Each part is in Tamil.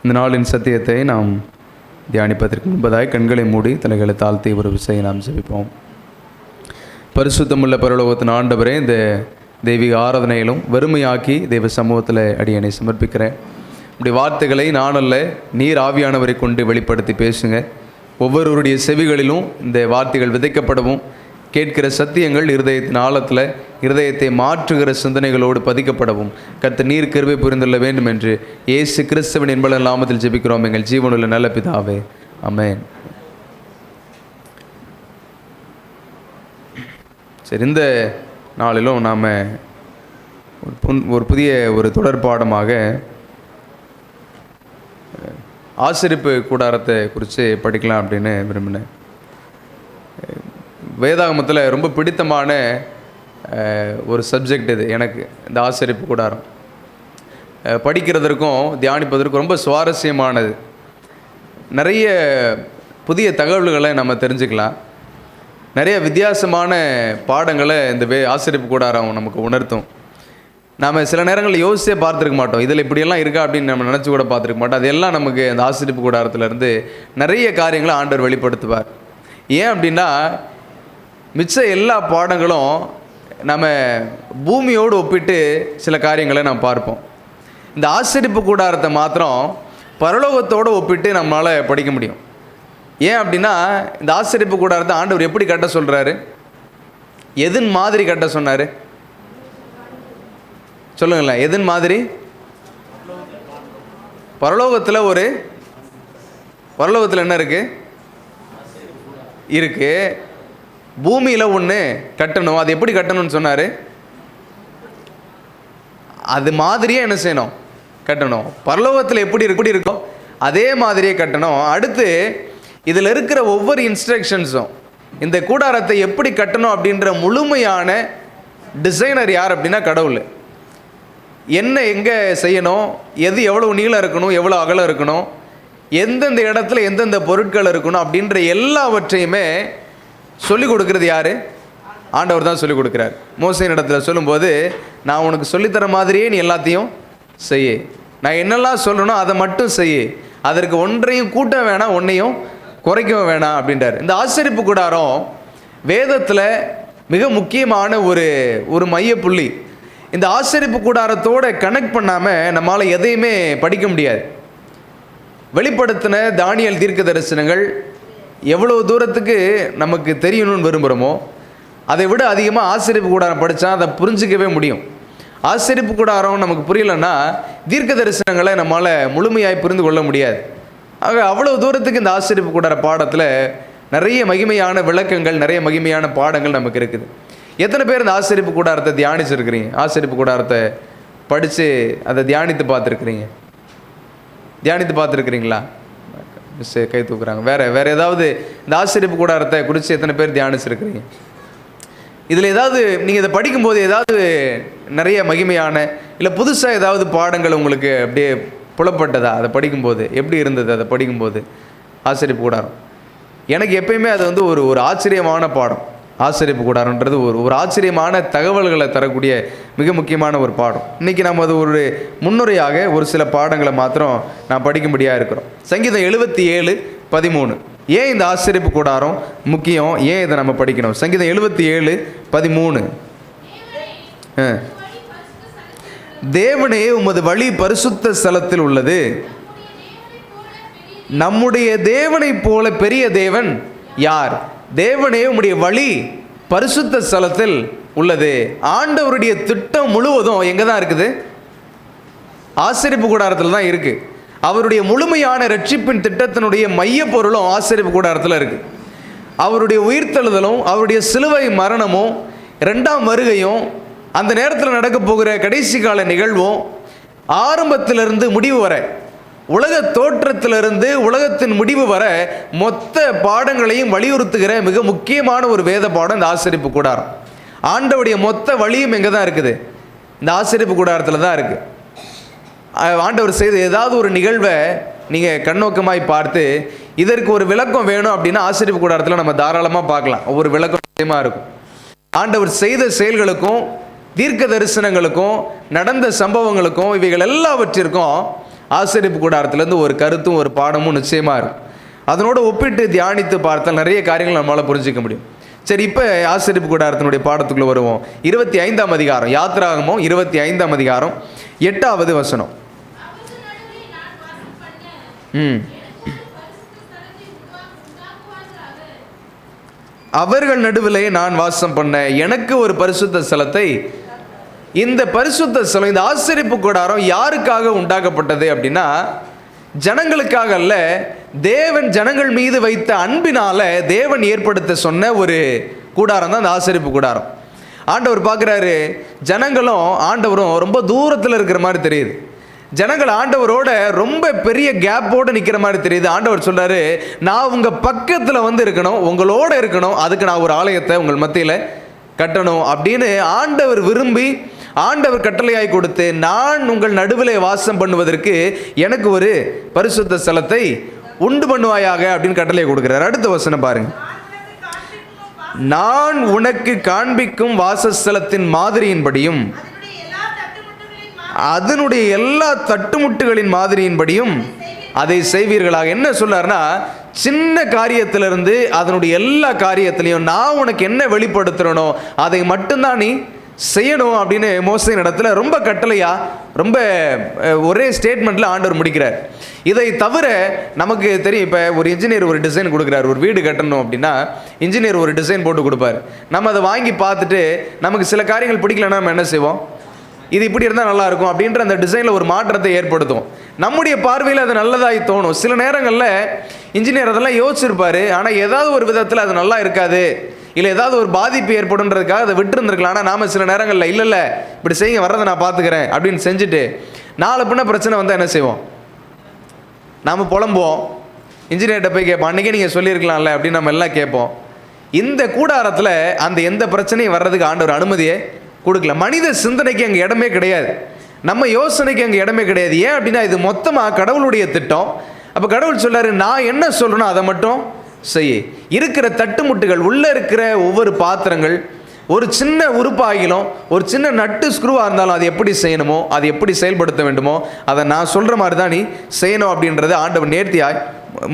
இந்த நாளின் சத்தியத்தை நாம் தியானிப்பதற்கு முன்பதாய் கண்களை மூடி தலைகளை தாழ்த்தி ஒரு விசையை நாம் ஜெபிப்போம். பரிசுத்தமுள்ள பரலோகத்தின் ஆண்டவரே, இந்த தெய்வீக ஆராதனையிலும் வெறுமையாக்கி தெய்வ சமூகத்தில் அடியனை சமர்ப்பிக்கிறேன். இப்படி வார்த்தைகளை நானல்ல, நீர் ஆவியானவரை கொண்டு வெளிப்படுத்தி பேசுங்க. ஒவ்வொருவருடைய செவிகளிலும் இந்த வார்த்தைகள் விதைக்கப்படவும், கேட்கிற சத்தியங்கள் இருதயத்தின் ஆழத்தில் இருதயத்தை மாற்றுகிற சிந்தனைகளோடு பதிக்கப்படவும் கர்த்தர் நீர் கிருபை புரிந்துள்ள வேண்டும் என்று இயேசு கிறிஸ்துவின் இன்ப நாமத்தில் ஜெபிக்கிறோம் எங்கள் ஜீவனுள்ள நல்ல பிதாவே, ஆமென். சரி, இந்த நாளிலும் நாம் ஒரு புதிய தொடர்பாடமாக ஆசரிப்பு கூடாரத்தை குறித்து படிக்கலாம் அப்படின்னு விரும்பினேன். வேதாகமத்தில் ரொம்ப பிடித்தமான ஒரு சப்ஜெக்ட் இது எனக்கு, இந்த ஆசரிப்பு கூடாரம். படிக்கிறதற்கும் தியானிப்பதற்கும் ரொம்ப சுவாரஸ்யமானது. நிறைய புதிய தகவல்களை நம்ம தெரிஞ்சுக்கலாம். நிறைய வித்தியாசமான பாடங்களை இந்த ஆசரிப்பு கூடாரம் நமக்கு உணர்த்தும். நாம் சில நேரங்களில் யோசிச்சே பார்த்துருக்க மாட்டோம், இதில் இப்படியெல்லாம் இருக்கா அப்படின்னு நம்ம நினச்சி கூட பார்த்துருக்க மாட்டோம். அதெல்லாம் நமக்கு அந்த ஆசரிப்பு கூடாரத்திலேருந்து நிறைய காரியங்களை ஆண்டவர் வெளிப்படுத்துவார். ஏன் அப்படின்னா, மிச்ச எல்லா பாடங்களும் நம்ம பூமியோடு ஒப்பிட்டு சில காரியங்களை நாம் பார்ப்போம். இந்த ஆசரிப்பு கூடாரத்தை மாத்திரம் பரலோகத்தோடு ஒப்பிட்டு நம்மளால் படிக்க முடியும். ஏன் அப்படின்னா, இந்த ஆசரிப்பு கூடாரத்தை ஆண்டவர் எப்படி கட்ட சொல்கிறாரு, எதன் மாதிரி கட்ட சொன்னார் சொல்லுங்களேன். எதன் மாதிரி? பரலோகத்தில் பரலோகத்தில் என்ன இருக்கு பூமியில் ஒன்று கட்டணும். அது எப்படி கட்டணும்னு சொன்னார்? அது மாதிரியே என்ன செய்யணும்? கட்டணும். பரலோகத்தில் எப்படி இருக்கோ அதே மாதிரியே கட்டணும். அடுத்து இதில் இருக்கிற ஒவ்வொரு இன்ஸ்ட்ரக்ஷன்ஸும், இந்த கூடாரத்தை எப்படி கட்டணும் அப்படின்ற முழுமையான டிசைனர் யார் அப்படின்னா கடவுள். என்ன எங்கே செய்யணும், எது எவ்வளோ நீளம் இருக்கணும், எவ்வளோ அகலம் இருக்கணும், எந்தெந்த இடத்துல எந்தெந்த பொருட்கள் இருக்கணும் அப்படின்ற எல்லாவற்றையுமே சொல்லிக் கொடுக்கறது யார்? ஆண்டவர் தான் சொல்லிக் கொடுக்குறார். மோசேயின் இடத்துல சொல்லும்போது, நான் உனக்கு சொல்லித்தர மாதிரியே நீ எல்லாத்தையும் செய்ய, நான் என்னெல்லாம் சொல்லணும் அதை மட்டும் செய்ய, அதற்கு ஒன்றையும் கூட்ட வேணாம், ஒன்றையும் குறைக்கவும் வேணாம் அப்படின்றார். இந்த ஆசரிப்பு கூடாரம் வேதத்தில் மிக முக்கியமான ஒரு மையப்புள்ளி. இந்த ஆசரிப்பு கூடாரத்தோடு கனெக்ட் பண்ணாமல் நம்மளால் எதையுமே படிக்க முடியாது. வெளிப்படுத்தின தானியேல் தீர்க்க தரிசனங்கள் எவ்வளோ தூரத்துக்கு நமக்கு தெரியணும்னு விரும்புகிறோமோ அதை விட அதிகமாக ஆசரிப்பு கூடாரம் படித்தா அதை புரிஞ்சிக்கவே முடியும். ஆசரிப்பு கூடாரம் நமக்கு புரியலைன்னா தீர்க்க தரிசனங்களை நம்மளால் முழுமையாய் புரிந்து கொள்ள முடியாது. ஆக அவ்வளோ தூரத்துக்கு இந்த ஆசரிப்பு கூடார பாடத்தில் நிறைய மகிமையான விளக்கங்கள், நிறைய மகிமையான பாடங்கள் நமக்கு இருக்குது. எத்தனை பேர் இந்த ஆசரிப்பு கூடாரத்தை தியானிச்சிருக்கிறீங்க? ஆசரிப்பு கூடாரத்தை படித்து அதை தியானித்து பார்த்துருக்குறீங்களா? கை தூக்குறாங்க. வேறு ஏதாவது இந்த ஆசரிப்பு கூடாரத்தை குறித்து எத்தனை பேர் தியானிச்சிருக்கிறீங்க? இதில் ஏதாவது நீங்கள் இதை படிக்கும்போது ஏதாவது நிறைய மகிமையான இல்லை புதுசாக ஏதாவது பாடங்கள் உங்களுக்கு அப்படியே புலப்பட்டதா? அதை படிக்கும்போது எப்படி இருந்தது? அதை படிக்கும்போது ஆசரிப்பு கூடாரம் எனக்கு எப்பயுமே அது ஒரு ஆச்சரியமான பாடம். ஆசரிப்பு கூடாரன்றது ஒரு ஆச்சரியமான தகவல்களை தரக்கூடிய மிக முக்கியமான ஒரு பாடம். இன்றைக்கி நம்ம அது ஒரு முன்னுரையாக ஒரு சில பாடங்களை மாத்திரம் நான் படிக்கும்படியாக இருக்கிறோம். சங்கீதம் 77:13. ஏன் இந்த ஆசரிப்பு கூடாரம் முக்கியம், ஏன் இதை நம்ம படிக்கணும்? சங்கீதம் 77:13. தேவனே, உமது வழி பரிசுத்த ஸ்தலத்தில் உள்ளது, நம்முடைய தேவனை போல பெரிய தேவன் யார்? தேவனே, உம்முடைய வழி பரிசுத்த ஸ்தலத்தில் உள்ளது. ஆண்டவருடைய திட்டம் முழுவதும் எங்கே தான் இருக்குது? ஆசரிப்பு கூடாரத்தில் தான் இருக்குது. அவருடைய முழுமையான ரட்சிப்பின் திட்டத்தினுடைய மைய பொருளும் ஆசரிப்பு கூடாரத்தில் இருக்குது. அவருடைய உயிர்த்தெழுதலும், அவருடைய சிலுவை மரணமும், 2ஆம் வருகையும், அந்த நேரத்தில் நடக்க போகிற கடைசி கால நிகழ்வும், ஆரம்பத்திலிருந்து முடிவு வரை, உலக தோற்றத்திலிருந்து உலகத்தின் முடிவு வர மொத்த பாடங்களையும் வலியுறுத்துகிற மிக முக்கியமான ஒரு வேத பாடம் இந்த ஆசரிப்பு கூடாரம். ஆண்டவுடைய மொத்த வழியும் எங்கே தான் இருக்குது? இந்த ஆசரிப்பு கூடாரத்தில் தான் இருக்குது. ஆண்டவர் செய்த ஏதாவது ஒரு நிகழ்வை நீங்கள் கண்ணோக்கமாய் பார்த்து இதற்கு ஒரு விளக்கம் வேணும் அப்படின்னா ஆசரிப்பு கூடாரத்தில் நம்ம தாராளமாக பார்க்கலாம். ஒவ்வொரு விளக்கம் நிச்சயமாக இருக்கும். ஆண்டவர் செய்த செயல்களுக்கும் தீர்க்க தரிசனங்களுக்கும் நடந்த சம்பவங்களுக்கும் இவைகள் எல்லாவற்றிற்கும் ஆசரிப்பு கூடாரத்திலேருந்து ஒரு கருத்தும் ஒரு பாடமும் நிச்சயமாக இருக்கும். அதனோட ஒப்பிட்டு தியானித்து பார்த்தால் நிறைய காரியங்கள் நம்மளால் புரிஞ்சிக்க முடியும். சரி, இப்போ ஆசரிப்பு கூடாரத்தினுடைய பாடத்துக்குள்ளே வருவோம். 25ஆம் அதிகாரம், யாத்திராகமம் 25ஆம் அதிகாரம் 8வது வசனம். அவர்கள் நடுவிலே நான் வாசம் பண்ண எனக்கு ஒரு பரிசுத்த ஸ்தலத்தை. இந்த பரிசுத்த ஸ்தலம், இந்த ஆசரிப்பு கூடாரம் யாருக்காக உண்டாக்கப்பட்டது அப்படின்னா, ஜனங்களுக்காக அல்ல, தேவன் ஜனங்கள் மீது வைத்த அன்பினால தேவன் ஏற்படுத்த சொன்ன ஒரு கூடாரம் தான் இந்த ஆசரிப்பு கூடாரம். ஆண்டவர் பார்க்குறாரு, ஜனங்களும் ஆண்டவரும் ரொம்ப தூரத்தில் இருக்கிற மாதிரி தெரியுது. ஜனங்கள் ஆண்டவரோட ரொம்ப பெரிய கேப்போடு நிற்கிற மாதிரி தெரியுது. ஆண்டவர் சொல்றாரு, நான் உங்கள் பக்கத்தில் வந்து இருக்கணும், உங்களோட இருக்கணும், அதுக்கு நான் ஒரு ஆலயத்தை உங்கள் மத்தியில் கட்டணும் அப்படின்னு ஆண்டவர் விரும்பி ஆண்டவர் கட்டளையாய் கொடுத்து, நான் உங்கள் நடுவிலே வாசம் பண்ணுவதற்கு எனக்கு ஒரு பரிசுத்த ஸ்தலத்தை உண்டு பண்ணுவாயாக அப்படின்னு கட்டளை கொடுக்கிறார். அடுத்த வசனம் பாருங்க. நான் உனக்கு காண்பிக்கும் வாசஸ்தலத்தின் மாதிரியின்படியும் அதனுடைய எல்லா தட்டுமுட்டுகளின் மாதிரியின்படியும் அதை செய்வீர்களாக. என்ன சொல்றாருன்னா, சின்ன காரியத்திலிருந்து அதனுடைய எல்லா காரியத்திலையும் நான் உனக்கு என்ன வெளிப்படுத்துறனோ அதை மட்டும்தான் நீ செய்யணும் அப்படின்னு மோசேயின் இடத்துல ரொம்ப கட்டளையா, ரொம்ப ஒரே ஸ்டேட்மெண்ட்ல ஆண்டவர் முடிக்கிறார். இதை தவிர நமக்கு தெரியும், இப்போ ஒரு இன்ஜினியர் ஒரு டிசைன் கொடுக்குறாரு, ஒரு வீடு கட்டணும் அப்படின்னா இன்ஜினியர் ஒரு டிசைன் போட்டு கொடுப்பார். நம்ம அதை வாங்கி பார்த்துட்டு நமக்கு சில காரியங்கள் பிடிக்கலன்னா நம்ம என்ன செய்வோம், இது இப்படி இருந்தால் நல்லாயிருக்கும் அப்படின்ற அந்த டிசைனில் ஒரு மாற்றத்தை ஏற்படுத்தும். நம்முடைய பார்வையில் அது நல்லதாகி தோணும். சில நேரங்களில் இன்ஜினியர் அதெல்லாம் யோசிச்சிருப்பார், ஆனால் ஏதாவது ஒரு விதத்தில் அது நல்லா இருக்காது, இல்லை ஏதாவது ஒரு பாதிப்பு ஏற்படுன்றதுக்காக அதை விட்டுருந்துருக்கலாம். ஆனால் நாம் சில நேரங்களில் இல்லை இப்படி செய்ய வர்றதை நான் பார்த்துக்கிறேன் அப்படின்னு செஞ்சுட்டு நாலு பின்ன பிரச்சனை வந்தால் என்ன செய்வோம், நாம் புலம்புவோம். இன்ஜினியர்கிட்ட போய் கேட்போம், அன்றைக்கே நீங்கள் சொல்லியிருக்கலாம்ல அப்படின்னு நம்ம எல்லாம் கேட்போம். இந்த கூடாரத்தில் அந்த எந்த பிரச்சனையும் வர்றதுக்கு ஆண்டவர் அனுமதியை கொடுக்கல. மனித சிந்தனைக்கு அங்கே இடமே கிடையாது, நம்ம யோசனைக்கு அங்கே இடமே கிடையாது. ஏன் அப்படின்னா இது மொத்தமாக கடவுளுடைய திட்டம். அப்போ கடவுள் சொல்றாரு, நான் என்ன சொல்கிறேனோ அதை மட்டும் செய்ய. இருக்கிற தட்டுமுட்டுகள், உள்ளே இருக்கிற ஒவ்வொரு பாத்திரங்கள், ஒரு சின்ன உறுப்பாகிலும் ஒரு சின்ன நட்டு ஸ்க்ரூவாக இருந்தாலும் அது எப்படி செய்யணுமோ, அது எப்படி செயல்படுத்த வேண்டுமோ அதை நான் சொல்கிற மாதிரி தான் நீ செய்யணும் அப்படின்றத ஆண்டவர் நேர்த்தியாய்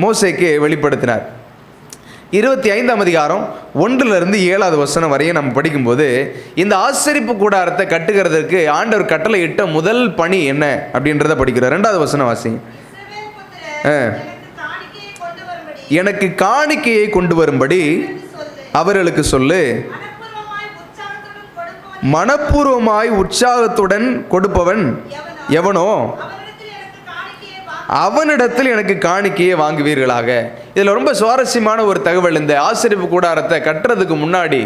மோசேக்கு வெளிப்படுத்தினார். 25ஆம் அதிகாரம் 1லிருந்து 7வது வசனம் வரையும் நம்ம படிக்கும்போது இந்த ஆசரிப்பு கூடாரத்தை கட்டுகிறதுக்கு ஆண்டவர் கட்டளை இட்ட முதல் பணி என்ன அப்படின்றத படிக்கிறோம். 2வது வசனம் வாசிங்க. எனக்கு காணிக்கையை கொண்டு வரும்படி அவர்களுக்கு சொல்லு, மனப்பூர்வமாய் உற்சாகத்துடன் கொடுப்பவன் எவனோ அவனிடத்தில் எனக்கு காணிக்கையை வாங்குவீர்களாக. இதில் ரொம்ப சுவாரஸ்யமான ஒரு தகவல், இந்த ஆசரிப்பு கூடாரத்தை கட்டுறதுக்கு முன்னாடி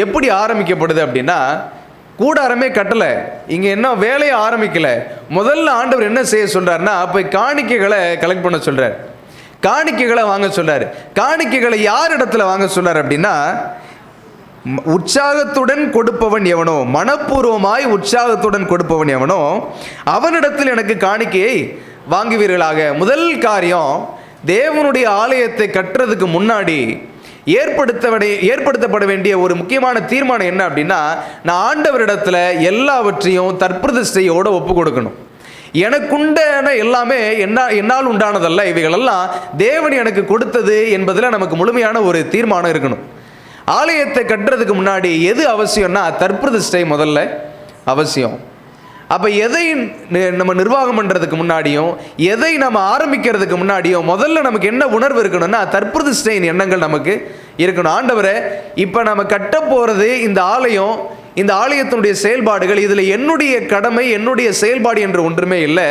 எப்படி ஆரம்பிக்கப்படுது அப்படின்னா, கூடாரமே கட்டலை, இங்கே என்ன வேலையை ஆரம்பிக்கலை. முதல்ல ஆண்டவர் என்ன செய்ய சொல்கிறாருன்னா, போய் காணிக்கைகளை கலெக்ட் பண்ண சொல்கிறார், காணிக்கைகளை வாங்க சொல்கிறார். காணிக்கைகளை யார் இடத்துல வாங்க சொல்கிறார் அப்படின்னா, உற்சாகத்துடன் கொடுப்பவன் எவனோ, மனப்பூர்வமாய் உற்சாகத்துடன் கொடுப்பவன் எவனோ அவனிடத்தில் எனக்கு காணிக்கையை வாங்குவீர்களாக. முதல் காரியம், தேவனுடைய ஆலயத்தை கட்டுறதுக்கு முன்னாடி ஏற்படுத்தப்பட வேண்டிய ஒரு முக்கியமான தீர்மானம் என்ன அப்படின்னா, நான் ஆண்டவரிடத்தில் எல்லாவற்றையும் தற்பிரதிஷ்டையோடு ஒப்பு கொடுக்கணும். எனக்குண்டான எல்லாமே என்னால் உண்டானதல்ல, இவைகளெல்லாம் தேவன் எனக்கு கொடுத்தது என்பதில் நமக்கு முழுமையான ஒரு தீர்மானம் இருக்கணும். ஆலயத்தை கட்டுறதுக்கு முன்னாடி எது அவசியம்னா தற்பிரதிஷ்டை முதல்ல அவசியம். அப்போ எதை நம்ம நிர்வாகம் பண்ணுறதுக்கு முன்னாடியும் எதை நம்ம ஆரம்பிக்கிறதுக்கு முன்னாடியும் முதல்ல நமக்கு என்ன உணர்வு இருக்கணும்னா தற்பிரதிஷ்டையின் எண்ணங்கள் நமக்கு இருக்கணும். ஆண்டவரே, இப்போ நம்ம கட்ட போகிறது இந்த ஆலயம், இந்த ஆலயத்தினுடைய செயல்பாடுகள், இதில் என்னுடைய கடமை என்னுடைய செயல்பாடு என்று ஒன்றுமே இல்லை,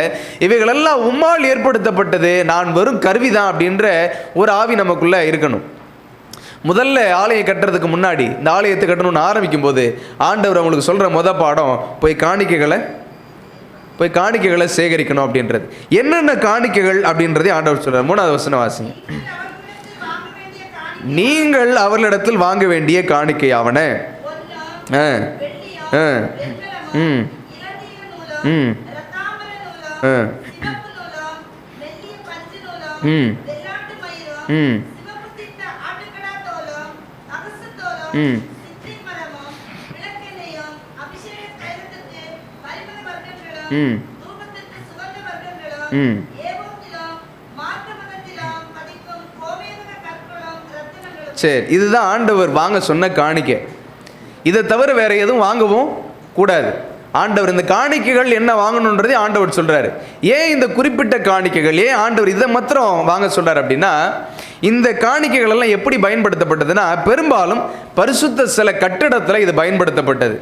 இவைகளெல்லாம் உம்மால் ஏற்படுத்தப்பட்டது, நான் வெறும் கருவிதான் அப்படின்ற ஒரு ஆவி நமக்குள்ளே இருக்கணும். முதல்ல ஆலயம் கட்டுறதுக்கு முன்னாடி, இந்த ஆலயத்தை கட்டணும்னு ஆரம்பிக்கும் போது ஆண்டவர் அவங்களுக்கு சொல்கிற பாடம், போய் காணிக்கைகளை சேகரிக்கணும் அப்படின்றது. என்னென்ன காணிக்கைகள் அப்படின்றதே ஆண்டவர் சொல்கிறார். 3வது வசனம் வாசிங்க. நீங்கள் அவர்களிடத்தில் வாங்க வேண்டிய காணிக்கை ஆவன சரி, இதுதான் ஆண்டவர் வாங்க சொன்ன காணிக்கை. இதை தவிர வேற எதுவும் வாங்கவும் கூடாது. ஆண்டவர் இந்த காணிக்கைகள் என்ன வாங்கணுன்றதே ஆண்டவர் சொல்றாரு. ஏன் இந்த குறிப்பிட்ட காணிக்கைகள், ஏன் ஆண்டவர் இதை மாத்திரம் வாங்க சொல்றாரு அப்படின்னா, இந்த காணிக்கைகள் எல்லாம் எப்படி பயன்படுத்தப்பட்டதுன்னா, பெரும்பாலும் பரிசுத்த சில கட்டிடத்தில் இது பயன்படுத்தப்பட்டது.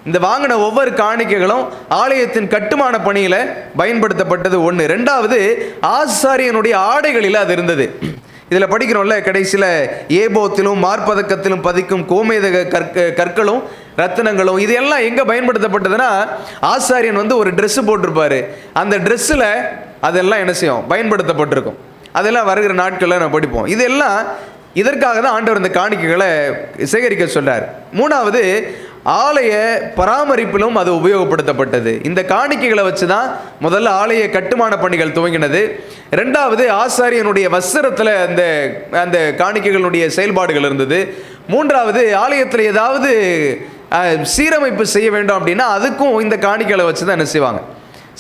இந்த வாங்கின ஒவ்வொரு காணிக்கைகளும் ஆலயத்தின் கட்டுமான பணியில் பயன்படுத்தப்பட்டது ஒன்று. ரெண்டாவது, ஆசாரியனுடைய ஆடைகளில் அது இருந்தது. இதில் படிக்கிறோம்ல, கடைசியில் ஏபோத்திலும் மார்பதக்கத்திலும் பதிக்கும் கோமேதக கற்களும் ரத்தினங்களும் இது எல்லாம் எங்கே பயன்படுத்தப்பட்டதுன்னா, ஆசாரியன் ஒரு ட்ரெஸ்ஸு போட்டிருப்பாரு, அந்த ட்ரெஸ்ஸில் அதெல்லாம் என்ன செய்யும், பயன்படுத்தப்பட்டிருக்கும். அதெல்லாம் வருகிற நாட்களில் நம்ம படிப்போம். இதெல்லாம் இதற்காக தான் ஆண்டவர் இந்த காணிக்கைகளை சேகரிக்க சொல்றார். மூணாவது, ஆலய பராமரிப்பிலும் அது உபயோகப்படுத்தப்பட்டது. இந்த காணிக்கைகளை வச்சு தான் முதல்ல ஆலய கட்டுமான பணிகள் துவங்கினது. ரெண்டாவது, ஆசாரியனுடைய வஸ்திரத்தில் அந்த காணிக்கைகளுடைய செயல்பாடுகள் இருந்தது. மூன்றாவது, ஆலயத்தில் ஏதாவது சீரமைப்பு செய்ய வேண்டும் அப்படின்னா அதுக்கும் இந்த காணிக்கைகளை வச்சு தான் என்ன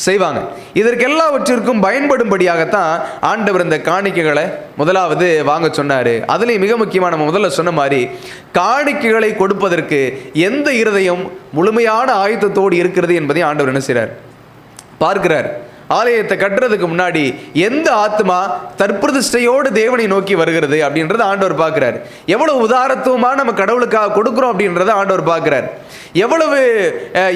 செய்வாங்க. இதற்கு எல்லாவற்றிற்கும் பயன்படும்படியாகத்தான் ஆண்டவர் இந்த காணிக்கைகளை முதலாவது வாங்க சொன்னார். அதுலேயும் மிக முக்கியமான, நம்ம முதல்ல சொன்ன மாதிரி, காணிக்கைகளை கொடுப்பதற்கு எந்த இருதயம் முழுமையான ஆயத்தத்தோடு இருக்கிறது என்பதை ஆண்டவர் என்ன செய்கிறார், பார்க்கிறார். ஆலயத்தை கட்டுறதுக்கு முன்னாடி எந்த ஆத்மா தற்பிரதிஷ்டையோடு தேவனை நோக்கி வருகிறது அப்படின்றத ஆண்டவர் பார்க்கிறார். எவ்வளவு உதாரத்துவமாக நம்ம கடவுளுக்காக கொடுக்குறோம் அப்படின்றத ஆண்டவர் பார்க்கிறார். எவ்வளவு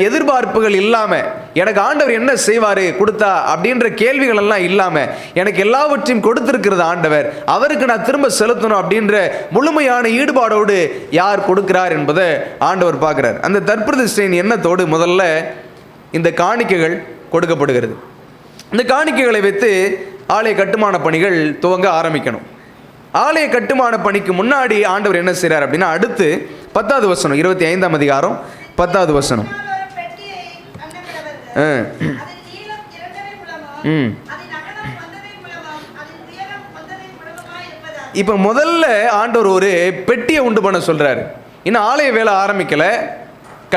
எதிர்பார்ப்புகள் இல்லாமல், எனக்கு ஆண்டவர் என்ன செய்வார் கொடுத்தா அப்படின்ற கேள்விகள் எல்லாம் இல்லாமல், எனக்கு எல்லாவற்றையும் கொடுத்திருக்கிறது ஆண்டவர், அவருக்கு நான் திரும்ப செலுத்தணும் அப்படின்ற முழுமையான ஈடுபாடோடு யார் கொடுக்கிறார் என்பதை ஆண்டவர் பார்க்கிறார். அந்த தற்பிரதிஷ்டையின் எண்ணத்தோடு முதல்ல இந்த காணிக்கைகள் கொடுக்கப்படுகிறது. இந்த காணிக்கைகளை வைத்து ஆலய கட்டுமான பணிகள் துவங்க ஆரம்பிக்கணும். ஆலய கட்டுமான பணிக்கு முன்னாடி ஆண்டவர் என்ன செய்கிறார் அப்படின்னா, அடுத்து 10வது வசனம், 25ஆம் அதிகாரம் 10வது வசனம். இப்போ முதல்ல ஆண்டவர் ஒரு பெட்டியை உண்டு பண்ண சொல்றாரு. இன்னும் ஆலய வேலை ஆரம்பிக்கலை,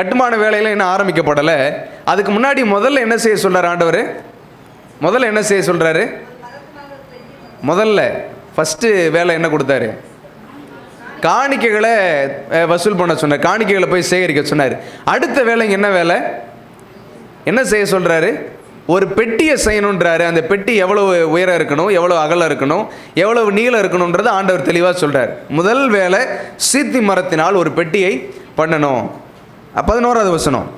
கட்டுமான வேலையில் இன்னும் ஆரம்பிக்கப்படலை. அதுக்கு முன்னாடி முதல்ல என்ன செய்ய சொல்றாரு ஆண்டவர்? முதல்ல என்ன செய்ய சொல்றாரு? முதல்ல ஃபஸ்ட்டு வேலை என்ன கொடுத்தாரு? காணிக்கைகளை வசூல் பண்ண சொன்னார், காணிக்கைகளை போய் சேகரிக்க சொன்னார். அடுத்த வேலைங்க என்ன வேலை, என்ன செய்ய சொல்றாரு? ஒரு பெட்டியை செய்யணுன்றாரு. அந்த பெட்டி எவ்வளவு உயரம் இருக்கணும், எவ்வளவு அகலம் இருக்கணும், எவ்வளவு நீளம் இருக்கணுன்றது ஆண்டவர் தெளிவாக சொல்றார். முதல் வேலை சீத்தி மரத்தினால் ஒரு பெட்டியை பண்ணணும். 11வது வசனம்.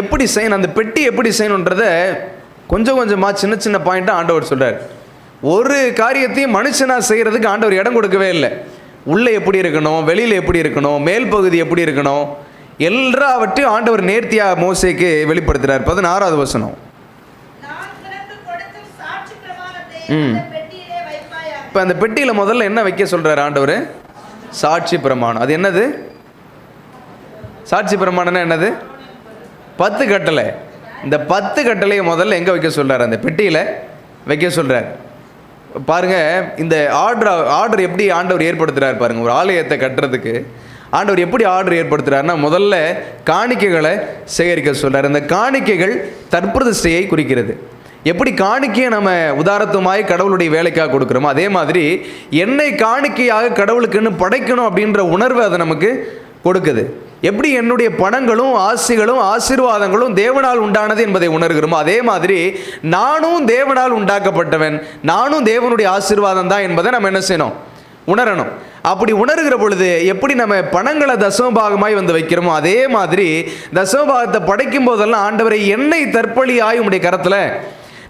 எப்படி செய்யணும், அந்த பெட்டி எப்படி செய்யணுன்றத கொஞ்சம் கொஞ்சமாக சின்ன சின்ன பாயிண்ட்டாக ஆண்டவர் சொல்கிறார். ஒரு காரியத்தையும் மனுஷனாக செய்கிறதுக்கு ஆண்டவர் இடம் கொடுக்கவே இல்லை. உள்ளே எப்படி இருக்கணும், வெளியில் எப்படி இருக்கணும், மேல் பகுதி எப்படி இருக்கணும், எல்லாவற்றையும் ஆண்டவர் நேர்த்தியாக மோசேக்கு வெளிப்படுத்துகிறார். 16வது வசனம். இப்போ அந்த பெட்டியில் முதல்ல என்ன வைக்க சொல்கிறார் ஆண்டவர்? சாட்சி பிரமாணம். அது என்னது? சாட்சி பிரமாணம்னா என்னது? 10 கட்டளை. இந்த 10 கட்டளையை முதல்ல எங்கே வைக்க சொல்கிறார்? அந்த பெட்டியில் வைக்க சொல்கிறார். பாருங்க, இந்த ஆர்டர் எப்படி ஆண்டவர் ஏற்படுத்துகிறார் பாருங்க. ஒரு ஆலயத்தை கட்டுறதுக்கு ஆண்டவர் எப்படி ஆர்டர் ஏற்படுத்துகிறாருன்னா, முதல்ல காணிக்கைகளை சேகரிக்க சொல்கிறார். இந்த காணிக்கைகள் தற்பிரதிஷ்டையை குறிக்கிறது. எப்படி காணிக்கையை நம்ம உதாரத்துவமாய் கடவுளுடைய வேலைக்காக கொடுக்குறோமோ, அதே மாதிரி என்னை காணிக்கையாக கடவுளுக்குன்னு படைக்கணும் அப்படின்ற உணர்வை அதை நமக்கு கொடுக்குது. எப்படி என்னுடைய பணங்களும் ஆசிகளும் ஆசீர்வாதங்களும் தேவனால் உண்டானது என்பதை உணர்கிறோமோ, அதே மாதிரி நானும் தேவனால் உண்டாக்கப்பட்டவன், நானும் தேவனுடைய ஆசீர்வாதம் தான் என்பதை நம்ம என்ன செய்யணும்? உணரணும். அப்படி உணர்கிற பொழுது எப்படி நம்ம பணங்களை தசமபாகமாய் வைக்கிறோமோ, அதே மாதிரி தசமபாகத்தை படைக்கும் போதெல்லாம் ஆண்டவரை என்னை தற்பலியாய் உம்முடைய கரத்தில்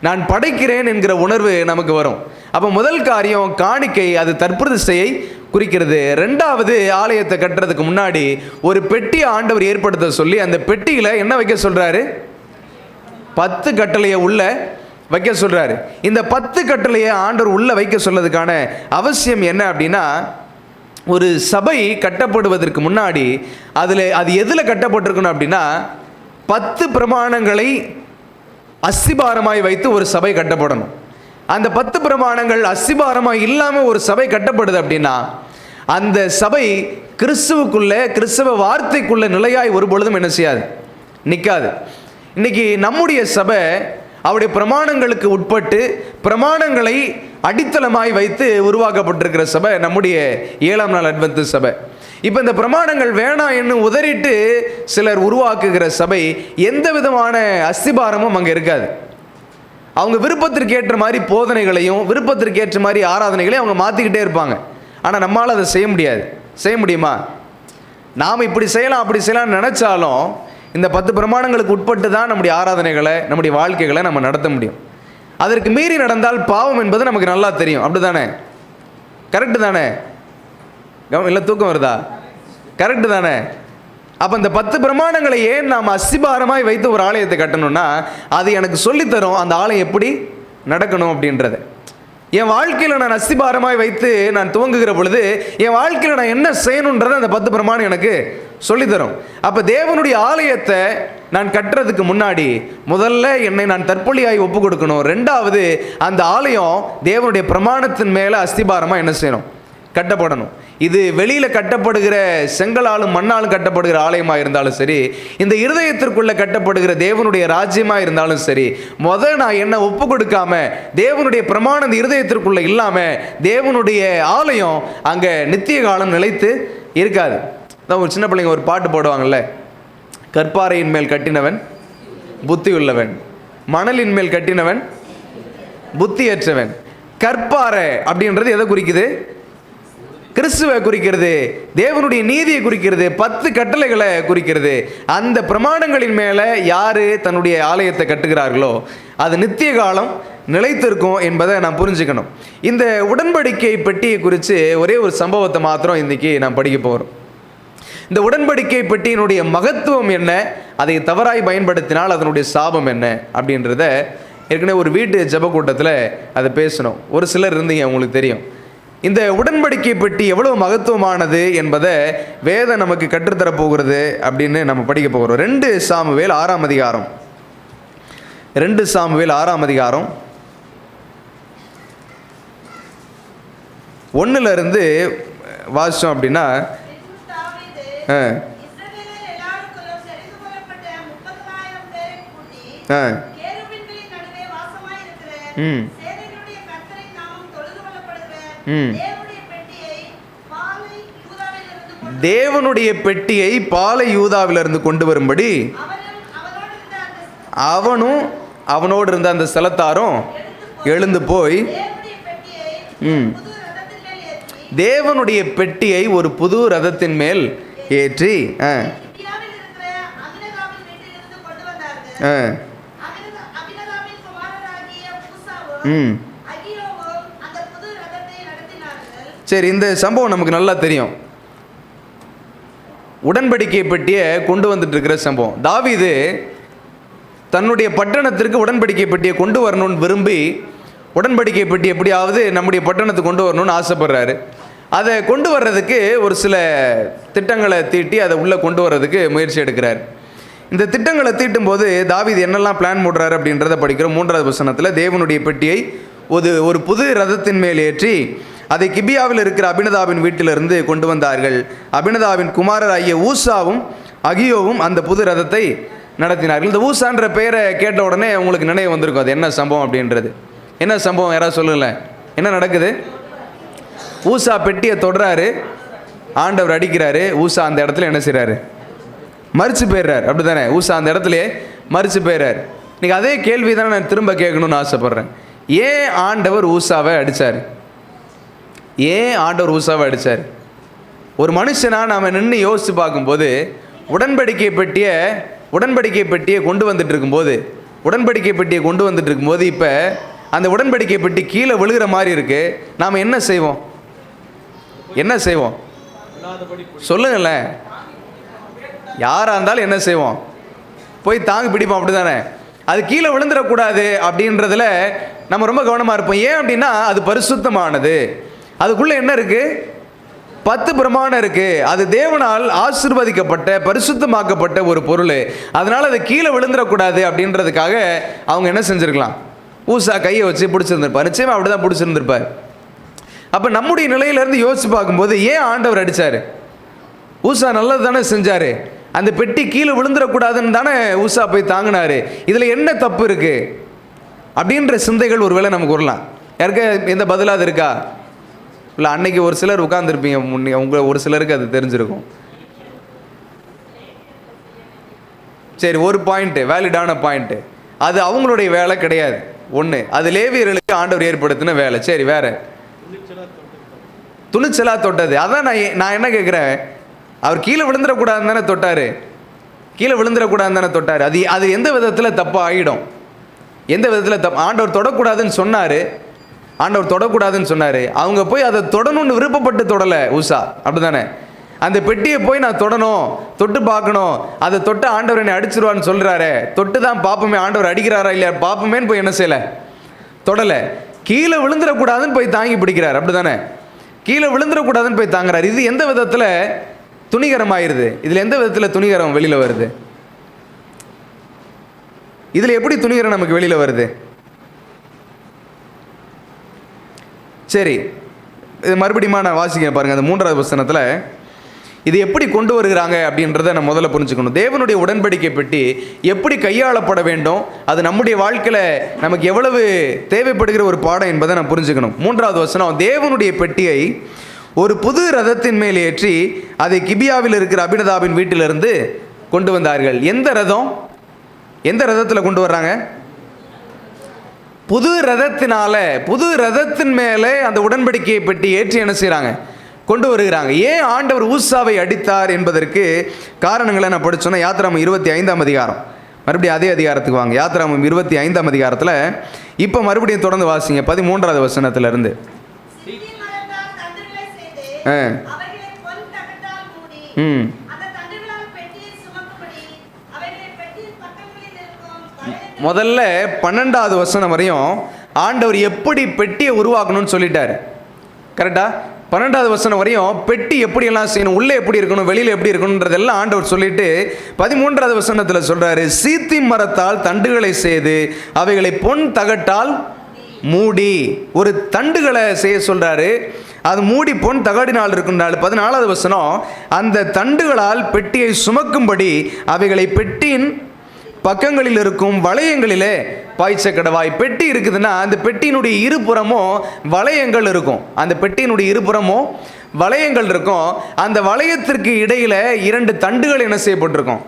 நான் படைக்கிறேன் என்கிற உணர்வு நமக்கு வரும். அப்போ முதல் காரியம் காணிக்கை, அது தற்பிரதிஷ்டையை குறிக்கிறது. ரெண்டாவது, ஆலயத்தை கட்டுறதுக்கு முன்னாடி ஒரு பெட்டியை ஆண்டவர் ஏற்படுத்த சொல்லி அந்த பெட்டியில் என்ன வைக்க சொல்கிறாரு? 10 கட்டளையை உள்ள வைக்க சொல்கிறாரு. இந்த 10 கட்டளையை ஆண்டவர் உள்ள வைக்க சொல்லதுக்கான அவசியம் என்ன அப்படின்னா, ஒரு சபை கட்டப்படுவதற்கு முன்னாடி அது எதில் கட்டப்பட்டிருக்கணும் அப்படின்னா, 10 பிரமாணங்களை அஸ்திபாரமாய் வைத்து ஒரு சபை கட்டப்படணும். அந்த 10 பிரமாணங்கள் அஸ்திபாரமாக இல்லாமல் ஒரு சபை கட்டப்படுது அப்படின்னா அந்த சபை கிறிஸ்துவுக்குள்ள, கிறிஸ்தவ வார்த்தைக்குள்ள நிலையாய் ஒரு பொழுதும் என்ன செய்யாது, நிற்காது. இன்னைக்கு நம்முடைய சபை அவருடைய பிரமாணங்களுக்கு உட்பட்டு பிரமாணங்களை அடித்தளமாய் வைத்து உருவாக்கப்பட்டிருக்கிற சபை நம்முடைய 7ஆம் நாள் அட்வென்டிஸ்ட் சபை. இப்போ இந்த பிரமாணங்கள் வேணாம் என்று உதறிட்டு சிலர் உருவாக்குகிற சபை எந்த விதமான அஸ்திபாரமும் அங்கே இருக்காது. அவங்க விருப்பத்திற்கு ஏற்ற மாதிரி போதனைகளையும் விருப்பத்திற்கு ஏற்ற மாதிரி ஆராதனைகளையும் அவங்க மாற்றிக்கிட்டே இருப்பாங்க. ஆனால் நம்மளால் அதை செய்ய முடியாது. செய்ய முடியுமா? நாம் இப்படி செய்யலாம் அப்படி செய்யலாம்னு நினச்சாலும் இந்த 10 பிரமாணங்களுக்கு உட்பட்டு தான் நம்முடைய ஆராதனைகளை, நம்முடைய வாழ்க்கைகளை நம்ம நடத்த முடியும். அதற்கு மீறி நடந்தால் பாவம் என்பது நமக்கு நல்லா தெரியும். அப்படி தானே? கரெக்டு தானே? இல்லை தூக்கம் வருதா? கரெக்டு தானே? அப்போ இந்த 10 பிரமாணங்களை ஏன் நாம் அஸ்திபாரமாய் வைத்து ஒரு ஆலயத்தை கட்டணும்னா அது எனக்கு சொல்லித்தரும் அந்த ஆலயம் எப்படி நடக்கணும் அப்படின்றத. என் வாழ்க்கையில் நான் அஸ்திபாரமாய் வைத்து நான் துவங்குகிற பொழுது என் வாழ்க்கையில் நான் என்ன செய்யணுன்றதை அந்த 10 பிரமாணம் எனக்கு சொல்லித்தரும். அப்போ தேவனுடைய ஆலயத்தை நான் கட்டுறதுக்கு முன்னாடி முதல்ல என்னை நான் தற்பொழியாய் ஒப்பு கொடுக்கணும். 2வது அந்த ஆலயம் தேவனுடைய பிரமாணத்தின் மேலே அஸ்திபாரமாக என்ன செய்யணும், கட்டப்படணும். இது வெளியில் கட்டப்படுகிற செங்கலாலும் மண்ணாலும் கட்டப்படுகிற ஆலயமாக இருந்தாலும் சரி, இந்த இருதயத்திற்குள்ளே கட்டப்படுகிற தேவனுடைய ராஜ்யமாக இருந்தாலும் சரி, நான் என்ன ஒப்பு கொடுக்காம தேவனுடைய பிரமாணம் இந்த இருதயத்திற்குள்ளே இல்லாமல் தேவனுடைய ஆலயம் அங்கே நித்திய காலம் நிலைத்து இருக்காது. அதான் ஒரு சின்ன பிள்ளைங்க ஒரு பாட்டு போடுவாங்கல்ல, கற்பாறையின் மேல் கட்டினவன் புத்தி உள்ளவன், மணலின் மேல் கட்டினவன் புத்தியற்றவன். கற்பாறை அப்படின்றது எதை குறிக்குது? கிறிஸ்துவை குறிக்கிறது, தேவனுடைய நீதியை குறிக்கிறது, 10 கட்டளைகளை குறிக்கிறது. அந்த பிரமாணங்களின் மேலே யார் தன்னுடைய ஆலயத்தை கட்டுகிறார்களோ அது நித்திய காலம் நிலைத்திருக்கும் என்பதை நான் புரிஞ்சுக்கணும். இந்த உடன்படிக்கை பெட்டியை குறித்து ஒரே ஒரு சம்பவத்தை மாத்திரம் இன்றைக்கி நான் படிக்க போகிறோம். இந்த உடன்படிக்கை பெட்டியினுடைய மகத்துவம் என்ன, அதை தவறாய் பயன்படுத்தினால் அதனுடைய சாபம் என்ன அப்படின்றத ஏற்கனவே ஒரு வீட்டு ஜெப கூட்டத்தில் அதை பேசணும். ஒரு சிலர் இருந்தீங்க, உங்களுக்கு தெரியும். இந்த உடன்படிக்கை பெட்டி எவ்வளோ மகத்துவமானது என்பதை வேதம் நமக்கு கற்றுத்தரப்போகிறது அப்படின்னு நம்ம படிக்க போகிறோம். 2 சாமுவேல் 6ஆம் அதிகாரம், 2 சாமுவேல் 6ஆம் அதிகாரம் 1லிருந்து வாசித்தோம் அப்படின்னா தேவனுடைய பெட்டியை பாலை யூதாவிலிருந்து கொண்டு வரும்படி அவனும் அவனோடு இருந்த அந்த ஸ்தலத்தாரும் எழுந்து போய் தேவனுடைய பெட்டியை ஒரு புது ரதத்தின் மேல் ஏற்றி சரி, இந்த சம்பவம் நமக்கு நல்லா தெரியும். உடன்படிக்கை பெட்டியை கொண்டு வந்துட்டு இருக்கிற சம்பவம். தாவீது தன்னுடைய பட்டணத்திற்கு உடன்படிக்கை பெட்டியை கொண்டு வரணும்னு விரும்பி உடன்படிக்கை பெட்டி எப்படியாவது நம்முடைய பட்டணத்துக்கு கொண்டு வரணும்னு ஆசைப்படுறாரு. அதை கொண்டு வர்றதுக்கு ஒரு சில திட்டங்களை தீட்டி அதை உள்ளே கொண்டு வர்றதுக்கு முயற்சி எடுக்கிறார். இந்த திட்டங்களை தீட்டும் போது தாவீது என்னெல்லாம் பிளான் போடுறாரு அப்படின்றத படிக்கிறோம். 3வது வசனத்தில் தேவனுடைய பெட்டியை ஒரு புது ரதத்தின் மேல் ஏற்றி அதை கிபியாவில் இருக்கிற அபினதாவின் வீட்டிலிருந்து கொண்டு வந்தார்கள். அபினதாவின் குமாரராகிய ஊசாவும் அகியோவும் அந்த புது ரதத்தை நடத்தினார்கள். இந்த ஊசான்ற பெயரை கேட்ட உடனே உங்களுக்கு நினைவு வந்திருக்கும் அது என்ன சம்பவம் அப்படின்றது. என்ன சம்பவம் யாராவது சொல்லுங்களேன், என்ன நடக்குது? ஊசா பெட்டியை தொடுறாரு, ஆண்டவர் அடிக்கிறாரு. ஊசா அந்த இடத்துல என்ன செய்கிறாரு? மறித்து போயிடுறார். அப்படி தானே? ஊசா அந்த இடத்துல மறித்து போயிடுறார். இன்றைக்கி அதே கேள்வி தானே நான் திரும்ப கேட்கணும்னு ஆசைப்பட்றேன். ஏன் ஆண்டவர் ஊசாவை அடித்தார்? ஏன் ஆண்டவர் ஊசாவை அடித்தார்? ஒரு மனுஷனாக நாம் நின்று யோசித்து பார்க்கும்போது உடன்படிக்கை பெட்டியை கொண்டு வந்துட்டு இருக்கும்போது இப்போ அந்த உடன்படிக்கை பெட்டி கீழே விழுகிற மாதிரி இருக்குது. நாம் என்ன செய்வோம்? சொல்லுங்களேன். யாராக இருந்தாலும் என்ன செய்வோம்? போய் தாங்கி பிடிப்போம். அப்படி தானே? அது கீழே விழுந்துடக்கூடாது அப்படின்றதுல நம்ம ரொம்ப கவனமாக இருப்போம். ஏன் அப்படின்னா அது பரிசுத்தமானது. அதுக்குள்ளே என்ன இருக்குது? 10 பிரமாணம் இருக்குது. அது தேவனால் ஆசீர்வதிக்கப்பட்ட பரிசுத்தமாக்கப்பட்ட ஒரு பொருள். அதனால் அது கீழே விழுந்துடக்கூடாது அப்படின்றதுக்காக அவங்க என்ன செஞ்சுருக்கலாம்? ஊசா கையை வச்சு பிடிச்சிருந்திருப்பார். நிச்சயமாக அப்படி தான் பிடிச்சிருந்திருப்பார். அப்போ நம்முடைய நிலையிலேருந்து யோசிச்சு பார்க்கும்போது ஏன் ஆண்டவர் அடித்தார்? ஊசா நல்லது தானே செஞ்சார். அந்த பெட்டி கீழே விழுந்துடக்கூடாதுன்னு தானே ஊசா போய் தாங்கினார். இதில் என்ன தப்பு இருக்குது அப்படின்ற சிந்தைகள் ஒரு வேளை நமக்கு வரலாம். யாருக்கா எந்த பதிலாக இருக்கா? இல்லை, அன்னைக்கு ஒரு சிலர் உட்கார்ந்துருப்பீங்க, உங்களை ஒரு சிலருக்கு அது தெரிஞ்சிருக்கும். சரி, ஒரு பாயிண்ட்டு, வேலிடான பாயிண்ட்டு. அது அவங்களுடைய வேலை கிடையாது. ஒன்று, அது லேவியர்களுக்கு ஆண்டவர் ஏற்படுத்தின வேலை. சரி, வேற துணிச்சலாக தொட்டது. அதான் நான் என்ன கேட்குறேன், அவர் கீழே விழுந்துடக்கூடாதுன்னு தானே தொட்டார். கீழே விழுந்துடக்கூடாதுன்னு தானே தொட்டார். அது எந்த விதத்தில் தப்பாக ஆகிடும்? எந்த விதத்தில் தப்பு? ஆண்டவர் தொடக்கூடாதுன்னு சொன்னார். ஆண்டவர் தொடக்கூடாதுன்னு சொன்னார். அவங்க போய் அதை தொடணும்னு விருப்பப்பட்டு தொடலை ஊசா, அப்படி தானே? அந்த பெட்டியை போய் நான் தொடணும், தொட்டு பார்க்கணும், அதை தொட்டு ஆண்டவர் என்னை அடிச்சிருவான்னு சொல்கிறாரு. தொட்டு தான் பார்ப்போமே ஆண்டவர் அடிக்கிறாரா இல்லையா பார்ப்போமேன்னு போய் என்ன செய்யலை, தொடலை. கீழே விழுந்துடக்கூடாதுன்னு போய் தாங்கி பிடிக்கிறார், அப்படி தானே? கீழே விழுந்துடக்கூடாதுன்னு போய் தாங்குறாரு. இது எந்த விதத்தில் துணிகரமாயிருது? இதில் எந்த விதத்தில் துணிகரம் வெளியில் வருது? இதில் எப்படி துணிகரம் நமக்கு வெளியில் வருது? சரி, இது மறுபடியும் நான் வாசிக்கிறேன் பாருங்கள். அந்த 3வது வசனத்தில் இது எப்படி கொண்டு வருகிறாங்க அப்படின்றத நம்ம முதல்ல புரிஞ்சுக்கணும். தேவனுடைய உடன்படிக்கை பெட்டி எப்படி கையாளப்பட வேண்டும், அது நம்முடைய வாழ்க்கையில் நமக்கு எவ்வளவு தேவைப்படுகிற ஒரு பாடம் என்பதை நான் புரிஞ்சுக்கணும். 3வது வசனம், தேவனுடைய பெட்டியை ஒரு புது ரதத்தின் மேல் ஏற்றி அதை கிபியாவில் இருக்கிற அபினதாபின் வீட்டிலிருந்து கொண்டு வந்தார்கள். எந்த ரதம்? எந்த ரதத்தில் கொண்டு வர்றாங்க? புது ரதத்தினால, புது ரதத்தின் மேலே அந்த உடன்படிக்கையை பெட்டி ஏற்றி என்ன செய்கிறாங்க, கொண்டு வருகிறாங்க. ஏன் ஆண்டவர் ஊசாவை அடித்தார் என்பதற்கு காரணங்களை நான் படிச்சோன்னா, யாத்திராமம் 25ஆம் அதிகாரம், மறுபடியும் அதே அதிகாரத்துக்கு வாங்க. யாத்திராமம் 25ஆம் அதிகாரத்தில் இப்போ மறுபடியும் தொடர்ந்து வாசிங்க 13வது வசனத்திலிருந்து. முதல்ல 12வது வசனம் வரையும் ஆண்டவர் எப்படி பெட்டியை உருவாக்கணும்னு சொல்லிட்டார். கரெக்டா? 12வது வசனம் வரையும் பெட்டி எப்படியெல்லாம் செய்யணும், உள்ளே எப்படி இருக்கணும், வெளியில் எப்படி இருக்கணுன்றதெல்லாம் ஆண்டவர் சொல்லிட்டு 13வது வசனத்தில் சொல்கிறாரு, சீத்தி மரத்தால் தண்டுகளை செய்து அவைகளை பொன் தகட்டால் மூடி. ஒரு தண்டுகளை செய்ய சொல்கிறாரு, அது மூடி பொன் தகடினால் இருக்குன்றால். 14வது வசனம், அந்த தண்டுகளால் பெட்டியை சுமக்கும்படி அவைகளை பெட்டியின் பக்கங்களில் இருக்கும் வளையங்களிலே பாய்ச்ச கடவாய். பெட்டி இருக்குதுன்னா அந்த பெட்டியினுடைய இருபுறமும் வளையங்கள் இருக்கும். அந்த பெட்டியினுடைய இருபுறமும் வளையங்கள் இருக்கும். அந்த வளையத்திற்கு இடையில 2 தண்டுகள் என்ன செய்யப்பட்டிருக்கும்,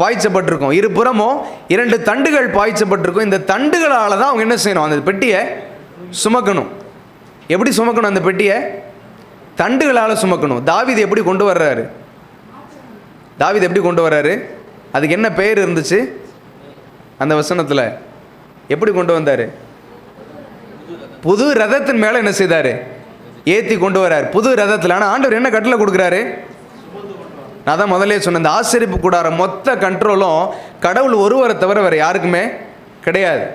பாய்ச்சப்பட்டிருக்கும். இருபுறமும் 2 தண்டுகள் பாய்ச்சப்பட்டிருக்கும். இந்த தண்டுகளால் தான் அவங்க என்ன செய்யணும், அந்த பெட்டியை சுமக்கணும். எப்படி சுமக்கணும்? அந்த பெட்டியை தண்டுகளால் சுமக்கணும். தாவீது எப்படி கொண்டு வர்றாரு? தாவீது எப்படி கொண்டு வர்றாரு? அதுக்கு என்ன பெயர் இருந்துச்சு அந்த வசனத்தில்? எப்படி கொண்டு வந்தார்? புது ரதத்தின் மேலே என்ன செய்தார், ஏற்றி கொண்டு வர்றார் புது ரதத்தில். ஆனால் ஆண்டவர் என்ன கட்டளை கொடுக்குறாரு? நான் தான் முதலே சொன்னேன், இந்த ஆசரிப்பு கூடார மொத்த கண்ட்ரோலும் கடவுள் ஒருவரை தவிர வேறு யாருக்குமே கிடையாது.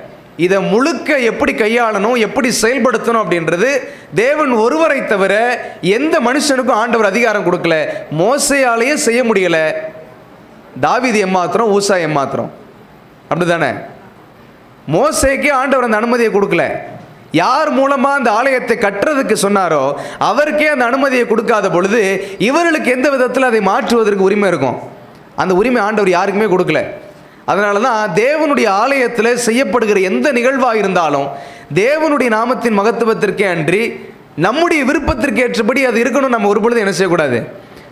இதை முழுக்க எப்படி கையாளணும், எப்படி செயல்படுத்தணும் அப்படின்றது தேவன் ஒருவரை தவிர எந்த மனுஷனுக்கும் ஆண்டவர் அதிகாரம் கொடுக்கல. மோசையாலேயே செய்ய முடியலை, தாவீது எம்மாத்திரம், ஊசா எம்மாத்திரம், அப்படி தானே? மோசேக்கே ஆண்டவர் அந்த அனுமதியை கொடுக்கல. யார் மூலமாக அந்த ஆலயத்தை கட்டுறதுக்கு சொன்னாரோ அவருக்கே அந்த அனுமதியை கொடுக்காத பொழுது இவர்களுக்கு எந்த விதத்தில் அதை மாற்றுவதற்கு உரிமை இருக்கும்? அந்த உரிமை ஆண்டவர் யாருக்குமே கொடுக்கல. அதனால தான் தேவனுடைய ஆலயத்தில் செய்யப்படுகிற எந்த நிகழ்வாக இருந்தாலும் தேவனுடைய நாமத்தின் மகத்துவத்திற்கே அன்றி நம்முடைய விருப்பத்திற்கு ஏற்றபடி அது இருக்கணும். நம்ம ஒரு பொழுது என்ன செய்யக்கூடாது,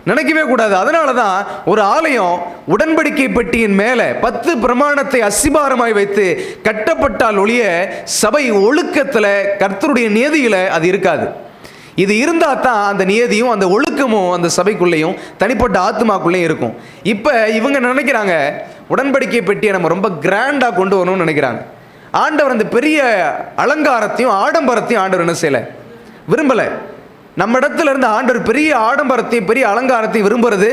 நினைக்கவே கூடாது. அதனால தான் ஒரு ஆலயம் உடன்படிக்கை பெட்டியின் மேலே 10 பிரமாணத்தை அஸ்திபாரமாய் வைத்து கட்டப்பட்டால் ஒழிய சபை ஒழுக்கத்தில், கர்த்தருடைய நியதியில் அது இருக்காது. இது இருந்தால் தான் அந்த நியதியும் அந்த ஒழுக்கமும் அந்த சபைக்குள்ளேயும் தனிப்பட்ட ஆத்மாக்குள்ளேயும் இருக்கும். இப்போ இவங்க நினைக்கிறாங்க உடன்படிக்கை பெட்டியை நம்ம ரொம்ப கிராண்டாக கொண்டு வரணும்னு நினைக்கிறாங்க. ஆண்டவர் அந்த பெரிய அலங்காரத்தையும் ஆடம்பரத்தையும் ஆண்டவர் என்ன செய்யலை, விரும்பலை. நம்ம இடத்துல இருந்து ஆண்டவர் பெரிய ஆடம்பரத்தையும் பெரிய அலங்காரத்தையும் விரும்புறது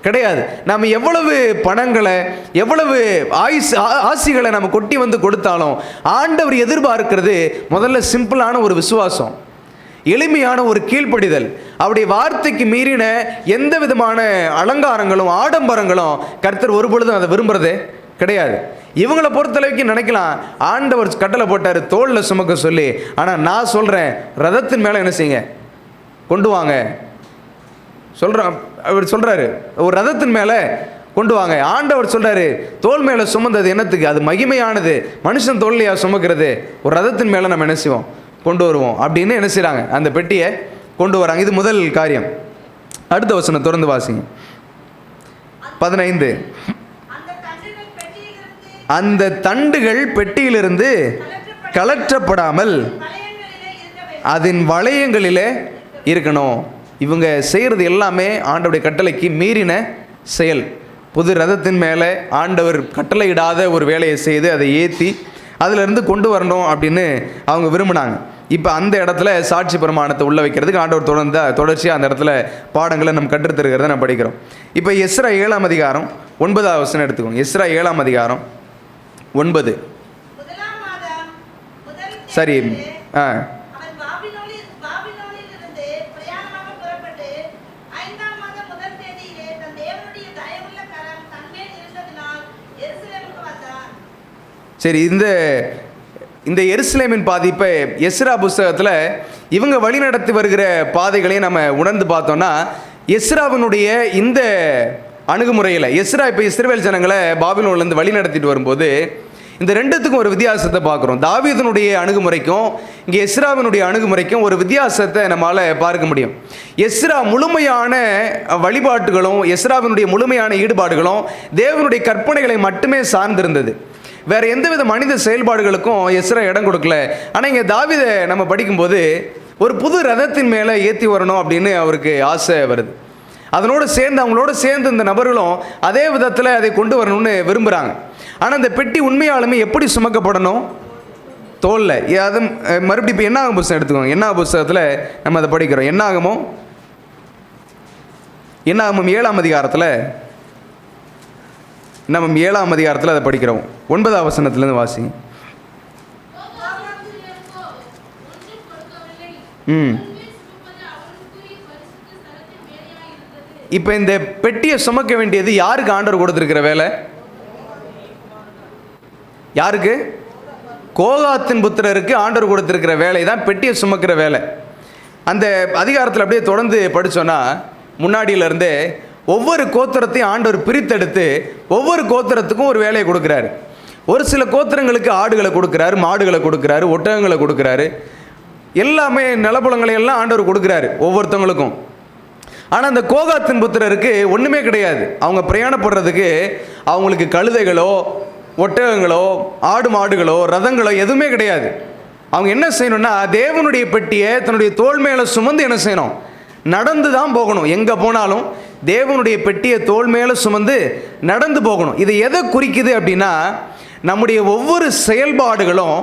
கிடையாது. நம்ம எவ்வளவு பணங்களை, எவ்வளவு ஆசிகளை நம்ம கொட்டி வந்து கொடுத்தாலும் ஆண்டவர் எதிர்பார்க்கிறது முதல்ல சிம்பிளான ஒரு விசுவாசம், எளிமையான ஒரு கீழ்ப்படிதல். அவருடைய வார்த்தைக்கு மீறின எந்த விதமான அலங்காரங்களும் ஆடம்பரங்களும் கர்த்தர் ஒரு பொழுதும் அதை விரும்புறதே கிடையாது. இவங்களை பொறுத்தளவுக்கு நினைக்கலாம் ஆண்டவர் கட்டளை போட்டார் தோளில் சுமக்க சொல்லி. ஆனால் நான் சொல்கிறேன், ரதத்தின் மேலே என்ன செய்யுங்க, கொண்டு வாங்க சொல்கிறேன். அவர் சொல்கிறாரு ஒரு ரதத்தின் மேலே கொண்டு வாங்க. ஆண்டவர் சொல்கிறாரு தோல் மேலே சுமந்தது என்னத்துக்கு, அது மகிமையானது. மனுஷன் தோல்லையா சுமக்கிறது, ஒரு ரதத்தின் மேலே நம்ம என்ன செய்வோம், கொண்டு வருவோம் அப்படின்னு என்ன செய்கிறாங்க, அந்த பெட்டியை கொண்டு வராங்க. இது முதல் காரியம். அடுத்த வசனம் தொடர்ந்து வாசிங்க. 15. அந்த தண்டுகள் பெட்டியிலிருந்து கலற்றப்படாமல் அதன் வளையங்களிலே இருக்கணும். இவங்க செய்கிறது எல்லாமே ஆண்டவருடைய கட்டளைக்கு மீறின செயல். புது ரதத்தின் மேலே ஆண்டவர் கட்டளையிடாத ஒரு வேலையை செய்து அதை ஏற்றி அதிலிருந்து கொண்டு வரணும் அப்படின்னு அவங்க விரும்பினாங்க. இப்போ அந்த இடத்துல சாட்சி பிரமாணத்தை உள்ள வைக்கிறதுக்கு ஆண்டவர் தொடர்ச்சியாக அந்த இடத்துல பாடங்களை நம்ம கற்றுத்தருகிறத நம்ம படிக்கிறோம். இப்போ எஸ்ரா 7ஆம் அதிகாரம் 9ஆவது வசனம் எடுத்துக்கோங்க. எஸ்ரா 7ஆம் அதிகாரம் 9. சரி. சரி, இந்த எருசலேமின் பாதிப்பை எஸ்ரா புஸ்தகத்தில் இவங்க வழிநடத்தி வருகிற பாதைகளையும் நம்ம உணர்ந்து பார்த்தோம்னா, எஸ்ராவினுடைய இந்த அணுகுமுறையில் எஸ்ரா இப்போ இஸ்ரவேல் ஜனங்களை பாபிலோன்லேருந்து வழி நடத்திட்டு வரும்போது இந்த ரெண்டுத்துக்கும் ஒரு வித்தியாசத்தை பார்க்குறோம். தாவீதினுடைய அணுகுமுறைக்கும் இங்கே எஸ்ராவினுடைய அணுகுமுறைக்கும் ஒரு வித்தியாசத்தை நம்மளால் பார்க்க முடியும். எஸ்ரா முழுமையான வழிபாட்டுகளும் எஸ்ராவினுடைய முழுமையான ஈடுபாடுகளும் தேவனுடைய கற்பனைகளை மட்டுமே சார்ந்திருந்தது. வேறு எந்தவித மனித செயல்பாடுகளுக்கும் எஸ்ரா இடம் கொடுக்கல. ஆனால் இங்கே தாவீதை நம்ம படிக்கும்போது ஒரு புது ரதத்தின் மேலே ஏற்றி வரணும் அப்படின்னு அவருக்கு ஆசை வருது. அதனோடு சேர்ந்து அவங்களோட சேர்ந்து இந்த நபர்களும் அதே விதத்தில் அதை கொண்டு வரணும்னு விரும்புகிறாங்க. ஆனால் இந்த பெட்டி உண்மையாலுமே எப்படி சுமக்கப்படணும், தோலில். அது மறுபடியும் இப்போ என்னாகும் புஸ்தகம் எடுத்துக்கோங்க. என்னாகும் புஸ்தகத்தில் நம்ம அதை படிக்கிறோம். என்னாகமும் 7ஆம் அதிகாரத்தில் நம்ம 7ஆம் அதிகாரத்தில் அதை படிக்கிறோம். 9ஆம் வசனத்துலேருந்து வாசிங்க. இப்போ இந்த பெட்டியை சுமக்க வேண்டியது யாருக்கு ஆண்டவர் கொடுத்துருக்கிற வேலை? யாருக்கு? கோகாத்தின் புத்திரருக்கு ஆண்டவர் கொடுத்துருக்கிற வேலை தான் பெட்டியை சுமக்கிற வேலை. அந்த அதிகாரத்தில் அப்படியே தொடர்ந்து படித்தோன்னா முன்னாடியிலேருந்தே ஒவ்வொரு கோத்திரத்தையும் ஆண்டவர் பிரித்தெடுத்து ஒவ்வொரு கோத்திரத்துக்கும் ஒரு வேலையை கொடுக்குறாரு. ஒரு சில கோத்திரங்களுக்கு ஆடுகளை கொடுக்குறாரு, மாடுகளை கொடுக்குறாரு, ஒட்டகங்களை கொடுக்குறாரு, எல்லாமே நிலப்புலங்களை எல்லாம் ஆண்டவர் கொடுக்குறாரு ஒவ்வொருத்தவங்களுக்கும். ஆனால் அந்த கோகாத்தின் புத்திரருக்கு ஒன்றுமே கிடையாது. அவங்க பிரயாணப்படுறதுக்கு அவங்களுக்கு கழுதைகளோ ஒட்டகங்களோ ஆடு மாடுகளோ ரதங்களோ எதுவுமே கிடையாது. அவங்க என்ன செய்யணும்னா தேவனுடைய பெட்டியை தன்னுடைய தோள் மேலே சுமந்து என்ன செய்யணும், நடந்து தான் போகணும். எங்கே போனாலும் தேவனுடைய பெட்டியை தோள் மேலே சுமந்து நடந்து போகணும். இது எதை குறிக்குது அப்படின்னா, நம்முடைய ஒவ்வொரு செயல்பாடுகளும்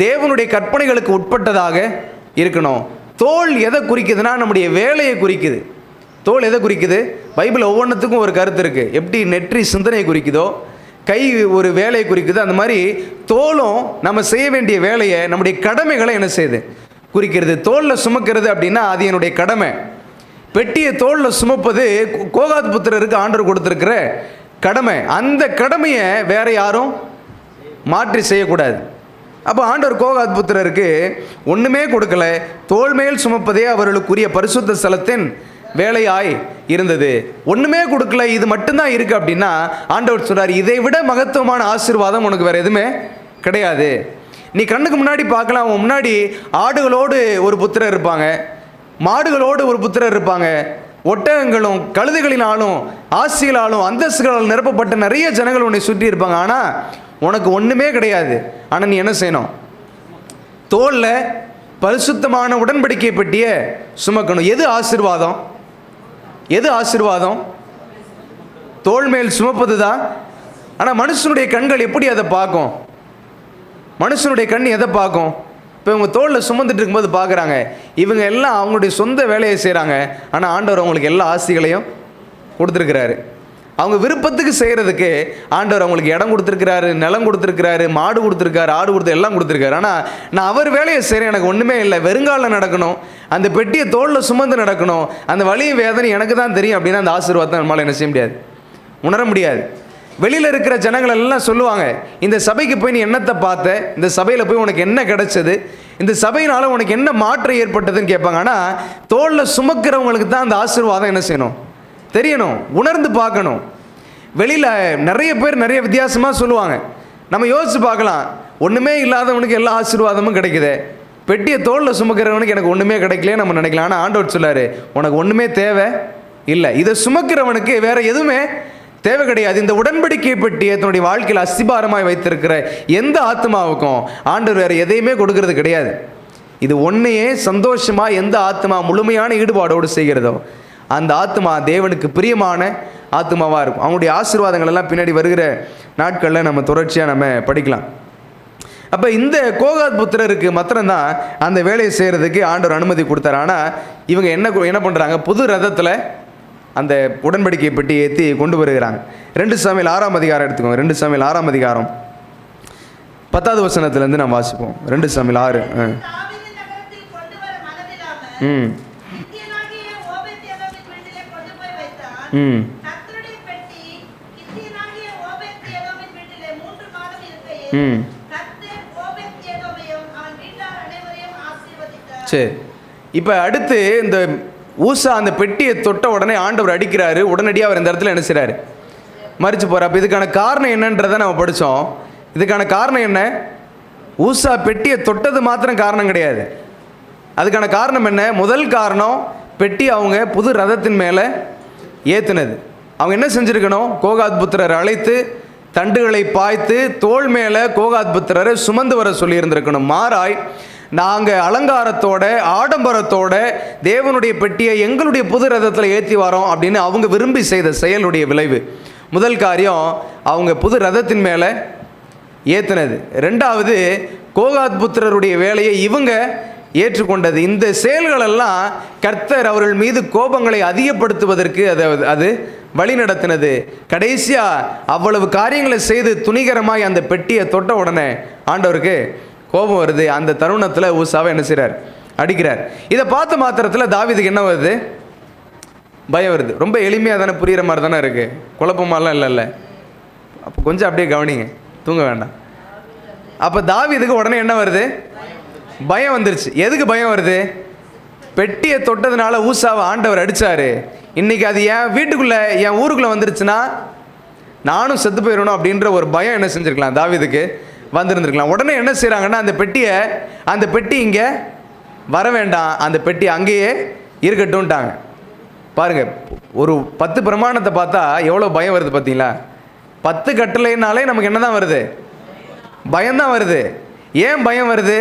தேவனுடைய கற்பனைகளுக்கு உட்பட்டதாக இருக்கணும். தோள் எதை குறிக்குதுன்னா நம்முடைய வேலையை குறிக்குது. தோள் எதை குறிக்குது? பைபிள் ஒவ்வொன்றுத்துக்கும் ஒரு கருத்து இருக்குது. எப்படி நெற்றி சிந்தனையை குறிக்குதோ, கை ஒரு வேலையை குறிக்குது, அந்த மாதிரி தோளும் நம்ம செய்ய வேண்டிய வேலையை, நம்முடைய கடமைகளை என்ன செய்யுது, குறிக்கிறது. தோளில் சுமக்கிறது அப்படின்னா அது என்னுடைய கடமை. பெட்டியை தோளில் சுமப்பது கோகாத் புத்திரருக்கு ஆண்டவர் கொடுத்துருக்கிற கடமை. அந்த கடமையை வேற யாரும் மாற்றி செய்யக்கூடாது. அப்போ ஆண்டவர் கோகாத் புத்திரருக்கு ஒன்றுமே கொடுக்கல, தோள் மேல் சுமப்பதே அவர்களுக்குரிய பரிசுத்த ஸ்தலத்தின் வேலையாய் இருந்தது. ஒன்றுமே கொடுக்கல, இது மட்டும்தான் இருக்குது அப்படின்னா ஆண்டவர் சொல்கிறார், இதை விட மகத்துவமான ஆசீர்வாதம் உனக்கு வேறு எதுவுமே கிடையாது. நீ கண்ணுக்கு முன்னாடி பார்க்கலாம், அவன் முன்னாடி ஆடுகளோடு ஒரு புத்திரர் இருப்பாங்க, மாடுகளோடு ஒரு புத்திரர் இருப்பாங்க, ஒட்டகங்களும் கழுதைகளினாலும் ஆசிகளாலும் அந்தஸ்துகளால் நிரப்பப்பட்ட நிறைய ஜனங்கள் உன்னை சுற்றி இருப்பாங்க. ஆனால் உனக்கு ஒன்றுமே கிடையாது. ஆனால் நீ என்ன செய்யணும், தோளில் பரிசுத்தமான உடன்படிக்கை பெட்டியை சுமக்கணும். எது ஆசீர்வாதம்? எது ஆசீர்வாதம்? தோள் மேல் சுமப்பது தான். ஆனால் மனுஷனுடைய கண்கள் எப்படி அதை பார்க்கும்? மனுஷனுடைய கண் எதை பார்க்கும்? இப்போ இவங்க தோளில் சுமந்துட்டு இருக்கும்போது பார்க்குறாங்க, இவங்க எல்லாம் அவங்களுடைய சொந்த வேலையை செய்கிறாங்க. ஆனால் ஆண்டவர் அவங்களுக்கு எல்லா ஆசைகளையும் கொடுத்துருக்கிறாரு. அவங்க விருப்பத்துக்கு செய்கிறதுக்கு ஆண்டவர் அவங்களுக்கு இடம் கொடுத்துருக்கிறாரு, நிலம் கொடுத்துருக்கிறாரு, மாடு கொடுத்துருக்காரு, ஆடு கொடுத்து எல்லாம் கொடுத்துருக்காரு. ஆனால் நான் அவர் வேலையை செய்கிறேன், எனக்கு ஒன்றுமே இல்லை, வெறுங்காலில் நடக்கணும், அந்த பெட்டியை தோளில் சுமந்து நடக்கணும், அந்த வலியும் வேதனை எனக்கு தான் தெரியும் அப்படின்னா அந்த ஆசீர்வாதத்தை நம்மளால் என்ன செய்ய முடியாது, உணர முடியாது. வெளியில் இருக்கிற ஜனங்கள் எல்லாம் சொல்லுவாங்க, இந்த சபைக்கு போய் நீ என்னத்தை பார்த்த, இந்த சபையில் போய் உனக்கு என்ன கிடைச்சது, இந்த சபையினால் உனக்கு என்ன மாற்றம் ஏற்பட்டதுன்னு கேட்பாங்க. ஆனால் தோளில் சுமக்கிறவங்களுக்கு தான் அந்த ஆசீர்வாதம் என்ன செய்யணும் தெரியணும், உணர்ந்து பார்க்கணும். வெளியில் நிறைய பேர் நிறைய வித்தியாசமாக சொல்லுவாங்க. நம்ம யோசித்து பார்க்கலாம், ஒன்றுமே இல்லாதவனுக்கு எல்லா ஆசீர்வாதமும் கிடைக்குது, பெட்டியை தோளில் சுமக்கிறவனுக்கு எனக்கு ஒன்றுமே கிடைக்கலையே நம்ம நினைக்கலாம். ஆனால் ஆண்டவர் சொல்லாரு, உனக்கு ஒன்றுமே தேவை இல்லை, இதை சுமக்கிறவனுக்கு வேற எதுவுமே தேவை கிடையாது. இந்த உடன்படிக்கை பெட்டியை தன்னுடைய வாழ்க்கையில் அஸ்திபாரமாய் வைத்திருக்கிற எந்த ஆத்மாவுக்கும் ஆண்டவர் வேற எதையுமே கொடுக்கறது கிடையாது. இது ஒன்றையே சந்தோஷமாக எந்த ஆத்மா முழுமையான ஈடுபாடோடு செய்கிறதோ அந்த ஆத்மா தேவனுக்கு பிரியமான ஆத்மாவாக இருக்கும். அவங்களுடைய ஆசீர்வாதங்கள் எல்லாம் பின்னாடி வருகிற நாட்களில் நம்ம தொடர்ச்சியாக நம்ம படிக்கலாம். அப்போ இந்த கோகாத் புத்திரருக்கு மாத்திரம்தான் அந்த வேலையை செய்கிறதுக்கு ஆண்டவர் அனுமதி கொடுத்தாரு. ஆனால் இவங்க என்ன பண்ணுறாங்க, புது ரதத்தில் அந்த உடன்படிக்கை பெட்டி ஏற்றி கொண்டு வருகிறாங்க. 2 சாமுவேல் 6ஆம் அதிகாரம் எடுத்துக்கோங்க. 2 சாமுவேல் 6ஆம் அதிகாரம் 10வது வசனத்துலேருந்து நம்ம வாசிப்போம். 2 சாமுவேல் 6. சரி, இப்போ அடுத்து இந்த ஊசா அந்த பெட்டியை தொட்ட உடனே ஆண்டவர் அடிக்கிறாரு. உடனடியாக அவர் இந்த இடத்துல என்ன செய்கிறாரு, மறிச்சு போகிறார். அப்போ இதுக்கான காரணம் என்னன்றதை நம்ம படித்தோம். இதுக்கான காரணம் என்ன, ஊசா பெட்டியை தொட்டது மாத்திரம் காரணம் கிடையாது. அதுக்கான காரணம் என்ன, முதல் காரணம் பெட்டி அவங்க புது ரதத்தின் மேலே ஏற்றுனது. அவங்க என்ன செஞ்சுருக்கணும், கோகாத் புத்திரரை அழைத்து தண்டுகளை பாய்த்து தோள் மேலே கோகாத் புத்திரரை சுமந்து வர சொல்லியிருந்திருக்கணும். மாறாய் நாங்கள் அலங்காரத்தோட ஆடம்பரத்தோட தேவனுடைய பெட்டியை எங்களுடைய புது ரதத்தில் ஏற்றி வரோம் அப்படின்னு அவங்க விரும்பி செய்த செயலுடைய விளைவு. முதல் காரியம் அவங்க புது ரதத்தின் மேலே ஏற்றினது. 2வது கோகாத் புத்திரருடைய வேலையை இவங்க ஏற்றுக்கொண்டது. இந்த செயல்களெல்லாம் கர்த்தர் அவர்கள் மீது கோபங்களை அதிகப்படுத்துவதற்கு அது வழி நடத்தினது. கடைசியாக அவ்வளவு காரியங்களை செய்து துணிகரமாய் அந்த பெட்டியை தொட்ட உடனே ஆண்டவருக்கு கோபம் வருது. அந்த தருணத்தில் ஊசாவை என்ன செய்கிறார், அடிக்கிறார். இதை பார்த்த மாத்திரத்தில் தாவீதுக்கு என்ன வருது, பயம் வருது. ரொம்ப எளிமையாக தானே, புரிகிற மாதிரி தானே இருக்குது, குழப்பமாலாம் இல்லைல்ல. அப்போ கொஞ்சம் அப்படியே கவனிங்க, தூங்க வேண்டாம். அப்போ தாவீதுக்கு உடனே என்ன வருது, பயம் வந்துருச்சு. எதுக்கு பயம் வருது, பெட்டியை தொட்டதுனால ஊசாவை ஆண்டவர் அடித்தார். இன்றைக்கி அது என் வீட்டுக்குள்ளே என் ஊருக்குள்ளே வந்துருச்சுன்னா நானும் செத்து போயிடணும் அப்படின்ற ஒரு பயம் என்ன செஞ்சுருக்கலாம், தாவீதுக்கு வந்திருந்துருக்கலாம். உடனே என்ன செய்கிறாங்கன்னா, அந்த பெட்டி இங்கே வர வேண்டாம், அந்த பெட்டி அங்கேயே இருக்கட்டும்ட்டாங்க. பாருங்கள், ஒரு 10 பிரமாணத்தை பார்த்தா எவ்வளோ பயம் வருது பார்த்தீங்களா. 10 கட்டளைனாலே நமக்கு என்ன தான் வருது, பயம்தான் வருது. ஏன் பயம் வருது,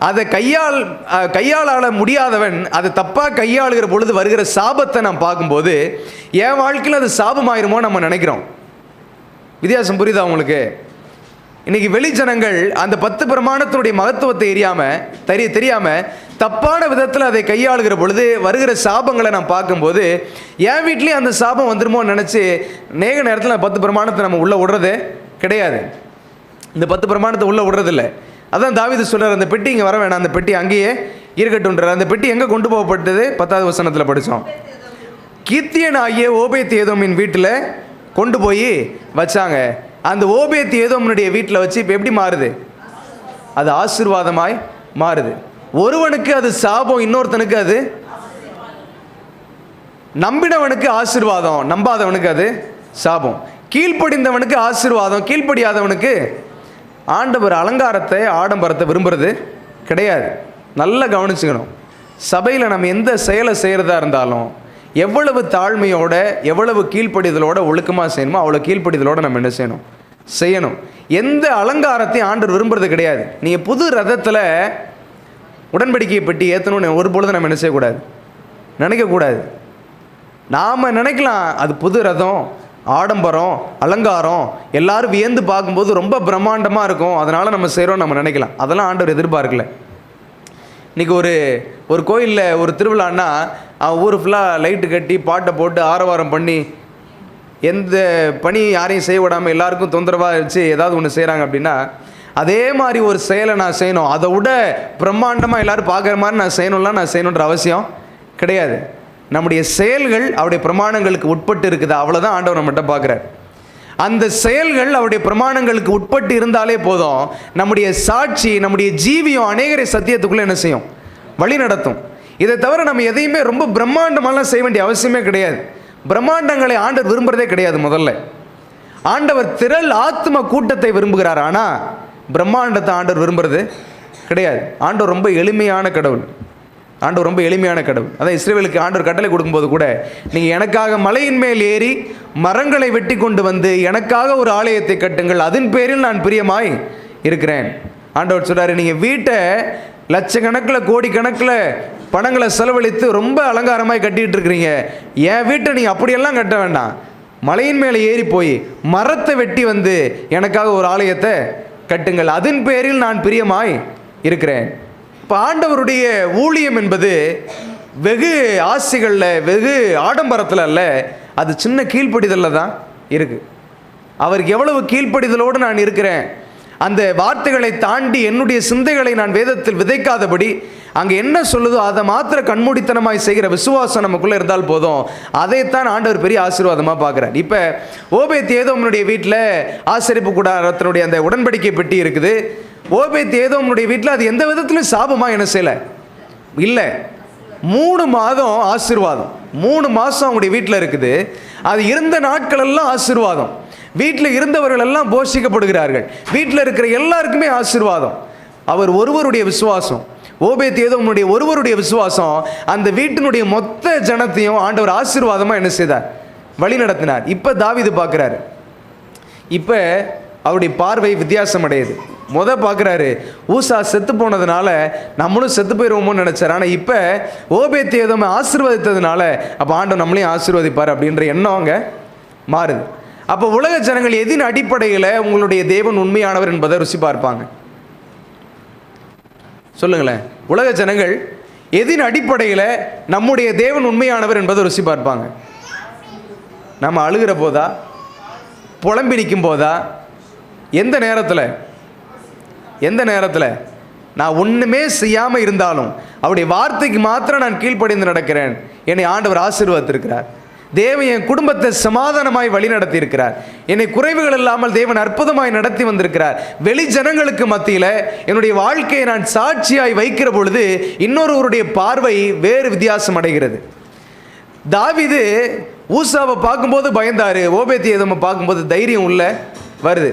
அதை கையாள முடியாதவன் அதை தப்பாக கையாளுகிற பொழுது வருகிற சாபத்தை நாம் பார்க்கும்போது என் வாழ்க்கையில் அது சாபமாயிருமோ நம்ம நினைக்கிறோம். வித்தியாசம் புரியுதா உங்களுக்கு? இன்றைக்கி வெளிஜனங்கள் அந்த 10 பிரமாணத்தினுடைய மகத்துவத்தை தெரியாமல் தப்பான விதத்தில் அதை கையாளுகிற பொழுது வருகிற சாபங்களை நான் பார்க்கும்போது என் வீட்லேயும் அந்த சாபம் வந்துருமோன்னு நினச்சி நேக நேரத்தில் 10 பிரமாணத்தை நம்ம உள்ளே விடுறதே கிடையாது. இந்த 10 பிரமாணத்தை உள்ளே விடுறதில்லை. அதான் தாவீது சொல்கிறார், அந்த பெட்டி இங்கே வர வேணாம், அந்த பெட்டி அங்கேயே இருக்கட்டும்ன்றார். அந்த பெட்டி எங்கே கொண்டு போகப்பட்டது, 10வது வசனத்தில் படித்தோம். கீத்தியன் ஆகிய ஓபேத் ஏதோமின் வீட்டில் கொண்டு போய் வச்சாங்க. அந்த ஓபேத் ஏதோமினுடைய வீட்டில் வச்சு இப்போ எப்படி மாறுது, அது ஆசீர்வாதமாய் மாறுது. ஒருவனுக்கு அது சாபம், இன்னொருத்தனுக்கு அது நம்பினவனுக்கு ஆசீர்வாதம், நம்பாதவனுக்கு அது சாபம். கீழ்ப்படிந்தவனுக்கு ஆசீர்வாதம், கீழ்ப்படியாதவனுக்கு ஆண்டவர் அலங்காரத்தை ஆடம்பரத்தை விரும்புறது கிடையாது. நல்லா கவனிச்சுக்கணும். சபையில் நம்ம எந்த செயலை செய்கிறதா இருந்தாலும் எவ்வளவு தாழ்மையோட எவ்வளவு கீழ்ப்படிதலோட ஒழுக்கமாக செய்யணுமோ அவ்வளோ கீழ்ப்படிதலோடு நம்ம என்ன செய்யணும். எந்த அலங்காரத்தையும் ஆண்டவர் விரும்புறது கிடையாது. நீங்கள் புது ரதத்தில் உடன்படிக்கையை பெட்டி ஏற்றணும்னு ஒரு பொழுது நம்ம என்ன செய்யக்கூடாது, நினைக்கக்கூடாது. நாம் நினைக்கலாம் அது புது ரதம், ஆடம்பரம், அலங்காரம், எல்லாரும் வியந்து பார்க்கும்போது ரொம்ப பிரம்மாண்டமாக இருக்கும், அதனால் நம்ம செய்கிறோம் நம்ம நினைக்கலாம். அதெல்லாம் ஆண்டவர் எதிர்பார்க்கல. இன்றைக்கி ஒரு கோயிலில் ஒரு திருவிழான்னா ஊர் ஃபுல்லாக லைட்டு கட்டி பாட்டை போட்டு ஆரவாரம் பண்ணி எந்த பணி யாரையும் செய்ய விடாமல் எல்லாருக்கும் தொந்தரவாக வச்சு ஏதாவது ஒன்று செய்கிறாங்க அப்படின்னா அதே மாதிரி ஒரு செயலை நான் செய்யணும், அதை விட பிரம்மாண்டமாக எல்லோரும் பார்க்குற மாதிரி நான் செய்யணுன்ற அவசியம் கிடையாது. நம்முடைய செயல்கள் அவருடைய பிரமாணங்களுக்கு உட்பட்டு இருக்குது, அவ்வளோதான் ஆண்டவர் நம்மகிட்ட பார்க்குறார். அந்த செயல்கள் அவருடைய பிரமாணங்களுக்கு உட்பட்டு இருந்தாலே போதும், நம்முடைய சாட்சி, நம்முடைய ஜீவியம் அநேகரை சத்தியத்துக்குள்ளே என்ன செய்யும்? வழி நடத்தும். இதை தவிர நம்ம எதையுமே ரொம்ப பிரம்மாண்டமெல்லாம் செய்ய வேண்டிய அவசியமே கிடையாது. பிரம்மாண்டங்களை ஆண்டவர் விரும்புகிறதே கிடையாது. முதல்ல ஆண்டவர் திரள் ஆத்ம கூட்டத்தை விரும்புகிறார், ஆனால் பிரம்மாண்டத்தை ஆண்டவர் விரும்புறது கிடையாது. ஆண்டவர் ரொம்ப எளிமையான கடவுள். ஆண்டவர் ரொம்ப எளிமையான கடவுள். அதான் இஸ்ரவேலுக்கு ஆண்டவர் கட்டளை கொடுக்கும்போது கூட, நீங்கள் எனக்காக மலையின் மேல் ஏறி மரங்களை வெட்டி கொண்டு வந்து எனக்காக ஒரு ஆலயத்தை கட்டுங்கள், அதன் பேரில் நான் பிரியமாய் இருக்கிறேன். ஆண்டவர் சொல்கிறாரு, நீங்கள் வீட்டை லட்சக்கணக்கில் கோடிக்கணக்கில் பணங்களை செலவழித்து ரொம்ப அலங்காரமாய் கட்டிகிட்டு இருக்கிறீங்க, என் வீட்டை நீங்கள் அப்படியெல்லாம் கட்ட வேண்டாம், மலையின் மேலே ஏறி போய் மரத்தை வெட்டி வந்து எனக்காக ஒரு ஆலயத்தை கட்டுங்கள், அதன் பேரில் நான் பிரியமாய் இருக்கிறேன். இப்போ ஆண்டவருடைய ஊழியம் என்பது வெகு ஆசைகளில், வெகு ஆடம்பரத்தில் அல்ல, அது சின்ன கீழ்ப்படிதலில் தான் இருக்குது. அவருக்கு எவ்வளவு கீழ்ப்படிதலோடு நான் இருக்கிறேன், அந்த வார்த்தைகளை தாண்டி என்னுடைய சிந்தைகளை நான் வேதத்தில் விதைக்காதபடி அங்கே என்ன சொல்லுதோ அதை மாத்திர கண்மூடித்தனமாய் செய்கிற விசுவாசம் நமக்குள்ளே இருந்தால் போதும். அதைத்தான் ஆண்டவர் பெரிய ஆசீர்வாதமாக பார்க்குறார். இப்போ ஓபேத் ஏதோம்னுடைய வீட்டில் ஆசரிப்பு கூடாரத்தினுடைய அந்த உடன்படிக்கை பெட்டி இருக்குது. ஓபேத் ஏதோம்னுடைய வீட்டில் அது எந்த விதத்திலும் சாபமாக என்ன செய்யலை, இல்லை. 3 மாதம் ஆசீர்வாதம், 3 மாதம் அவங்களுடைய வீட்டில் இருக்குது. அது இருந்த நாட்களெல்லாம் ஆசீர்வாதம். வீட்டில் இருந்தவர்கள் எல்லாம் போஷிக்கப்படுகிறார்கள். வீட்டில் இருக்கிற எல்லாருக்குமே ஆசீர்வாதம். அவர் ஒருவருடைய விசுவாசம், ஓபேத் ஏதோமுடைய ஒருவருடைய விசுவாசம் அந்த வீட்டினுடைய மொத்த ஜனத்தையும் ஆண்டவர் ஆசீர்வாதமாக என்ன செய்தார்? வழி நடத்தினார். இப்போ தாவீது பார்க்குறாரு. இப்போ அவருடைய பார்வை வித்தியாசம் அடையுது. பார்க்குறாரு, ஊசா செத்து போனதுனால நம்மளும் செத்து போயிடுவோமோன்னு நினச்சார். ஆனால் இப்போ ஓபேத் ஏதோமை ஆசீர்வதித்ததுனால அப்போ ஆண்டவர் நம்மளையும் ஆசீர்வதிப்பார் அப்படின்ற எண்ணம் அங்கே மாறுது. அப்போ உலக ஜனங்கள் எதின் அடிப்படையில் உங்களுடைய தேவன் உண்மையானவர் என்பதை ருசி பார்ப்பாங்க? சொல்லுங்களேன். உலக ஜனங்கள் எதின் அடிப்படையில் நம்முடைய தேவன் உண்மையானவர் என்பதை ருசி பார்ப்பாங்க? நம்ம அழுகிற போதா, புலம்பி நிற்கும் போதா, எந்த நேரத்தில் நான் ஒன்றுமே செய்யாமல் இருந்தாலும் அவருடைய வார்த்தைக்கு மாத்திரம் நான் கீழ்ப்படிந்து நடக்கிறேன், என்னை ஆண்டவர் ஆசீர்வதித்திருக்கிறார். தேவன் என் குடும்பத்தை சமாதானமாய் வழி நடத்தி இருக்கிறார். என்னை குறைவுகள் இல்லாமல் தேவன் அற்புதமாய் நடத்தி வந்திருக்கிறார். வெளி ஜனங்களுக்கு மத்தியில் என்னுடைய வாழ்க்கையை நான் சாட்சியாய் வைக்கிற பொழுது இன்னொருவருடைய பார்வை வேறு வித்தியாசம் அடைகிறது. தாவீது ஊசாவை பார்க்கும்போது பயந்தாரு, ஓபேத் ஏதோமை பார்க்கும்போது தைரியம் உள்ள வருது.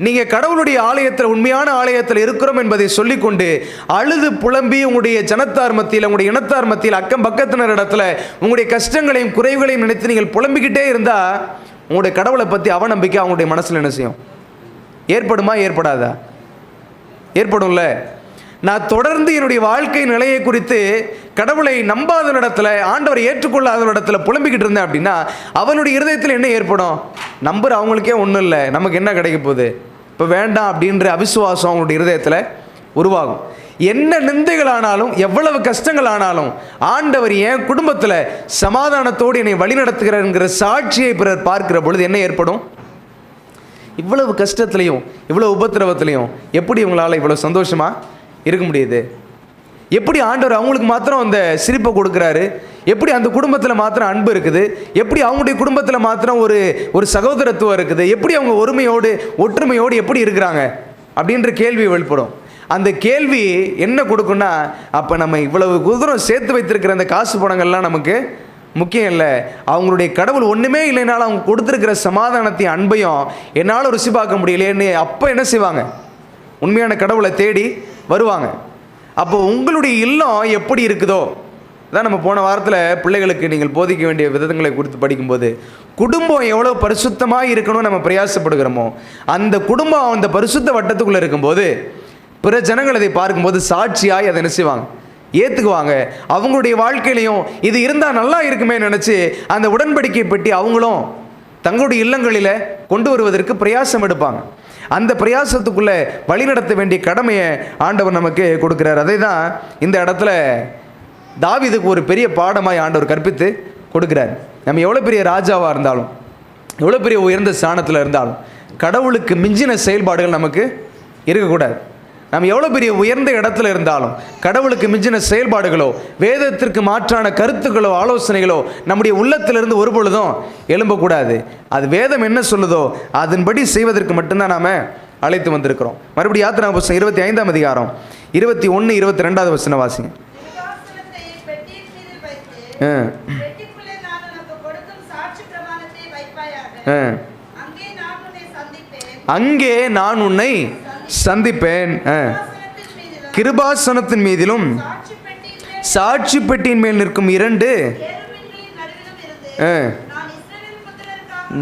நீங்கள் கடவுளுடைய ஆலயத்தில், உண்மையான ஆலயத்தில் இருக்கிறோம் என்பதை சொல்லிக்கொண்டு அழுது புலம்பி உங்களுடைய ஜனத்தார் மத்தியில், உங்களுடைய இனத்தார் மத்தியில், அக்கம் பக்கத்தினர் இடத்துல உங்களுடைய கஷ்டங்களையும் குறைவுகளையும் நினைத்து நீங்கள் புலம்பிக்கிட்டே இருந்தால் உங்களுடைய கடவுளை பற்றி அவநம்பிக்கை அவங்களுடைய மனசில் என்ன செய்யும்? ஏற்படுமா? ஏற்படாதா? ஏற்படும்ல. நான் தொடர்ந்து என்னுடைய வாழ்க்கை நிலையை குறித்து கடவுளை நம்பாத இடத்துல, ஆண்டவரை ஏற்றுக்கொள்ளாத இடத்துல புலம்பிக்கிட்டு இருந்தேன் அப்படின்னா அவனுடைய இருதயத்தில் என்ன ஏற்படும்? நம்புற அவங்களுக்கே ஒன்றும் இல்லை, நமக்கு என்ன கிடைக்க போகுது, இப்போ வேண்டாம் அப்படின்ற அவிசுவாசம் அவங்களுடைய இருதயத்தில் உருவாகும். என்ன நிந்தைகள் ஆனாலும், எவ்வளவு கஷ்டங்கள் ஆனாலும் ஆண்டவர் என் குடும்பத்தில் சமாதானத்தோடு என்னை வழிநடத்துகிறார்ங்கிற சாட்சியை பிறர் பார்க்கிற பொழுது என்ன ஏற்படும்? இவ்வளவு கஷ்டத்துலையும் இவ்வளவு உபத்திரவத்திலையும் எப்படி இவங்களால் இவ்வளோ சந்தோஷமாக இருக்க முடியுது? எப்படி ஆண்டவர் அவங்களுக்கு மாத்திரம் அந்த சிரிப்பை கொடுக்குறாரு? எப்படி அந்த குடும்பத்தில் மாத்திரம் அன்பு இருக்குது? எப்படி அவங்களுடைய குடும்பத்தில் மாத்திரம் ஒரு சகோதரத்துவம் இருக்குது? எப்படி அவங்க ஒருமையோடு ஒற்றுமையோடு எப்படி இருக்கிறாங்க அப்படின்ற கேள்வி வெளிப்படும். அந்த கேள்வி என்ன கொடுக்குன்னா, அப்போ நம்ம இவ்வளவு குதிரம் சேர்த்து வைத்திருக்கிற அந்த காசு பணங்கள்லாம் நமக்கு முக்கியம் இல்லை. அவங்களுடைய கடவுள் ஒன்றுமே இல்லைனாலும் அவங்க கொடுத்துருக்கிற சமாதானத்தையும் அன்பையும் என்னால் ருசி பார்க்க முடியலையேன்னு அப்போ என்ன செய்வாங்க? உண்மையான கடவுளை தேடி வருவாங்க. அப்போ உங்களுடைய இல்லம் எப்படி இருக்குதோ, தான் நம்ம போன வாரத்தில் பிள்ளைகளுக்கு நீங்கள் போதிக்க வேண்டிய விதங்களை குறித்து படிக்கும்போது, குடும்பம் எவ்வளோ பரிசுத்தமாக இருக்கணும்னு நம்ம பிரயாசப்படுகிறோமோ அந்த குடும்பம் அந்த பரிசுத்த வட்டத்துக்குள்ளே இருக்கும்போது பிற ஜனங்கள் அதை பார்க்கும்போது சாட்சியாய் அதை என்ன செய்வாங்க? ஏற்றுக்குவாங்க. அவங்களுடைய வாழ்க்கையிலையும் இது இருந்தால் நல்லா இருக்குமே நினச்சி அந்த உடன்படிக்கை பெட்டி அவங்களும் தங்களுடைய இல்லங்களில் கொண்டு வருவதற்கு பிரயாசம் எடுப்பாங்க. அந்த பிரயாசத்துக்குள்ளே வழிநடத்த வேண்டிய கடமையை ஆண்டவர் நமக்கு கொடுக்குறார். அதை தான் இந்த இடத்துல தாவீதுக்கு ஒரு பெரிய பாடமாய் ஆண்டவர் கற்பித்து கொடுக்குறார். நம்ம எவ்வளோ பெரிய ராஜாவாக இருந்தாலும், எவ்வளோ பெரிய உயர்ந்த ஸ்தானத்தில் இருந்தாலும் கடவுளுக்கு மிஞ்சின செயல்பாடுகள் நமக்கு இருக்கக்கூடாது. நம்ம எவ்வளோ பெரிய உயர்ந்த இடத்துல இருந்தாலும் கடவுளுக்கு மிஞ்சின செயல்பாடுகளோ வேதத்திற்கு மாற்றான கருத்துக்களோ ஆலோசனைகளோ நம்முடைய உள்ளத்திலிருந்து ஒரு பொழுதும் எழும்பக்கூடாது. அது வேதம் என்ன சொல்லுதோ அதன்படி செய்வதற்கு மட்டும்தான் நாம் அழைத்து வந்திருக்கிறோம். மறுபடியும் யாத்திரா புஸ்தகம் 25ஆம் அதிகாரம் 21, 22 வசனம் வாசிங்க. அங்கே நான் உன்னை சந்திப்பேன். கிருபாசனத்தின் மீதிலும் சாட்சி பெட்டியின் மேல் நிற்கும் 2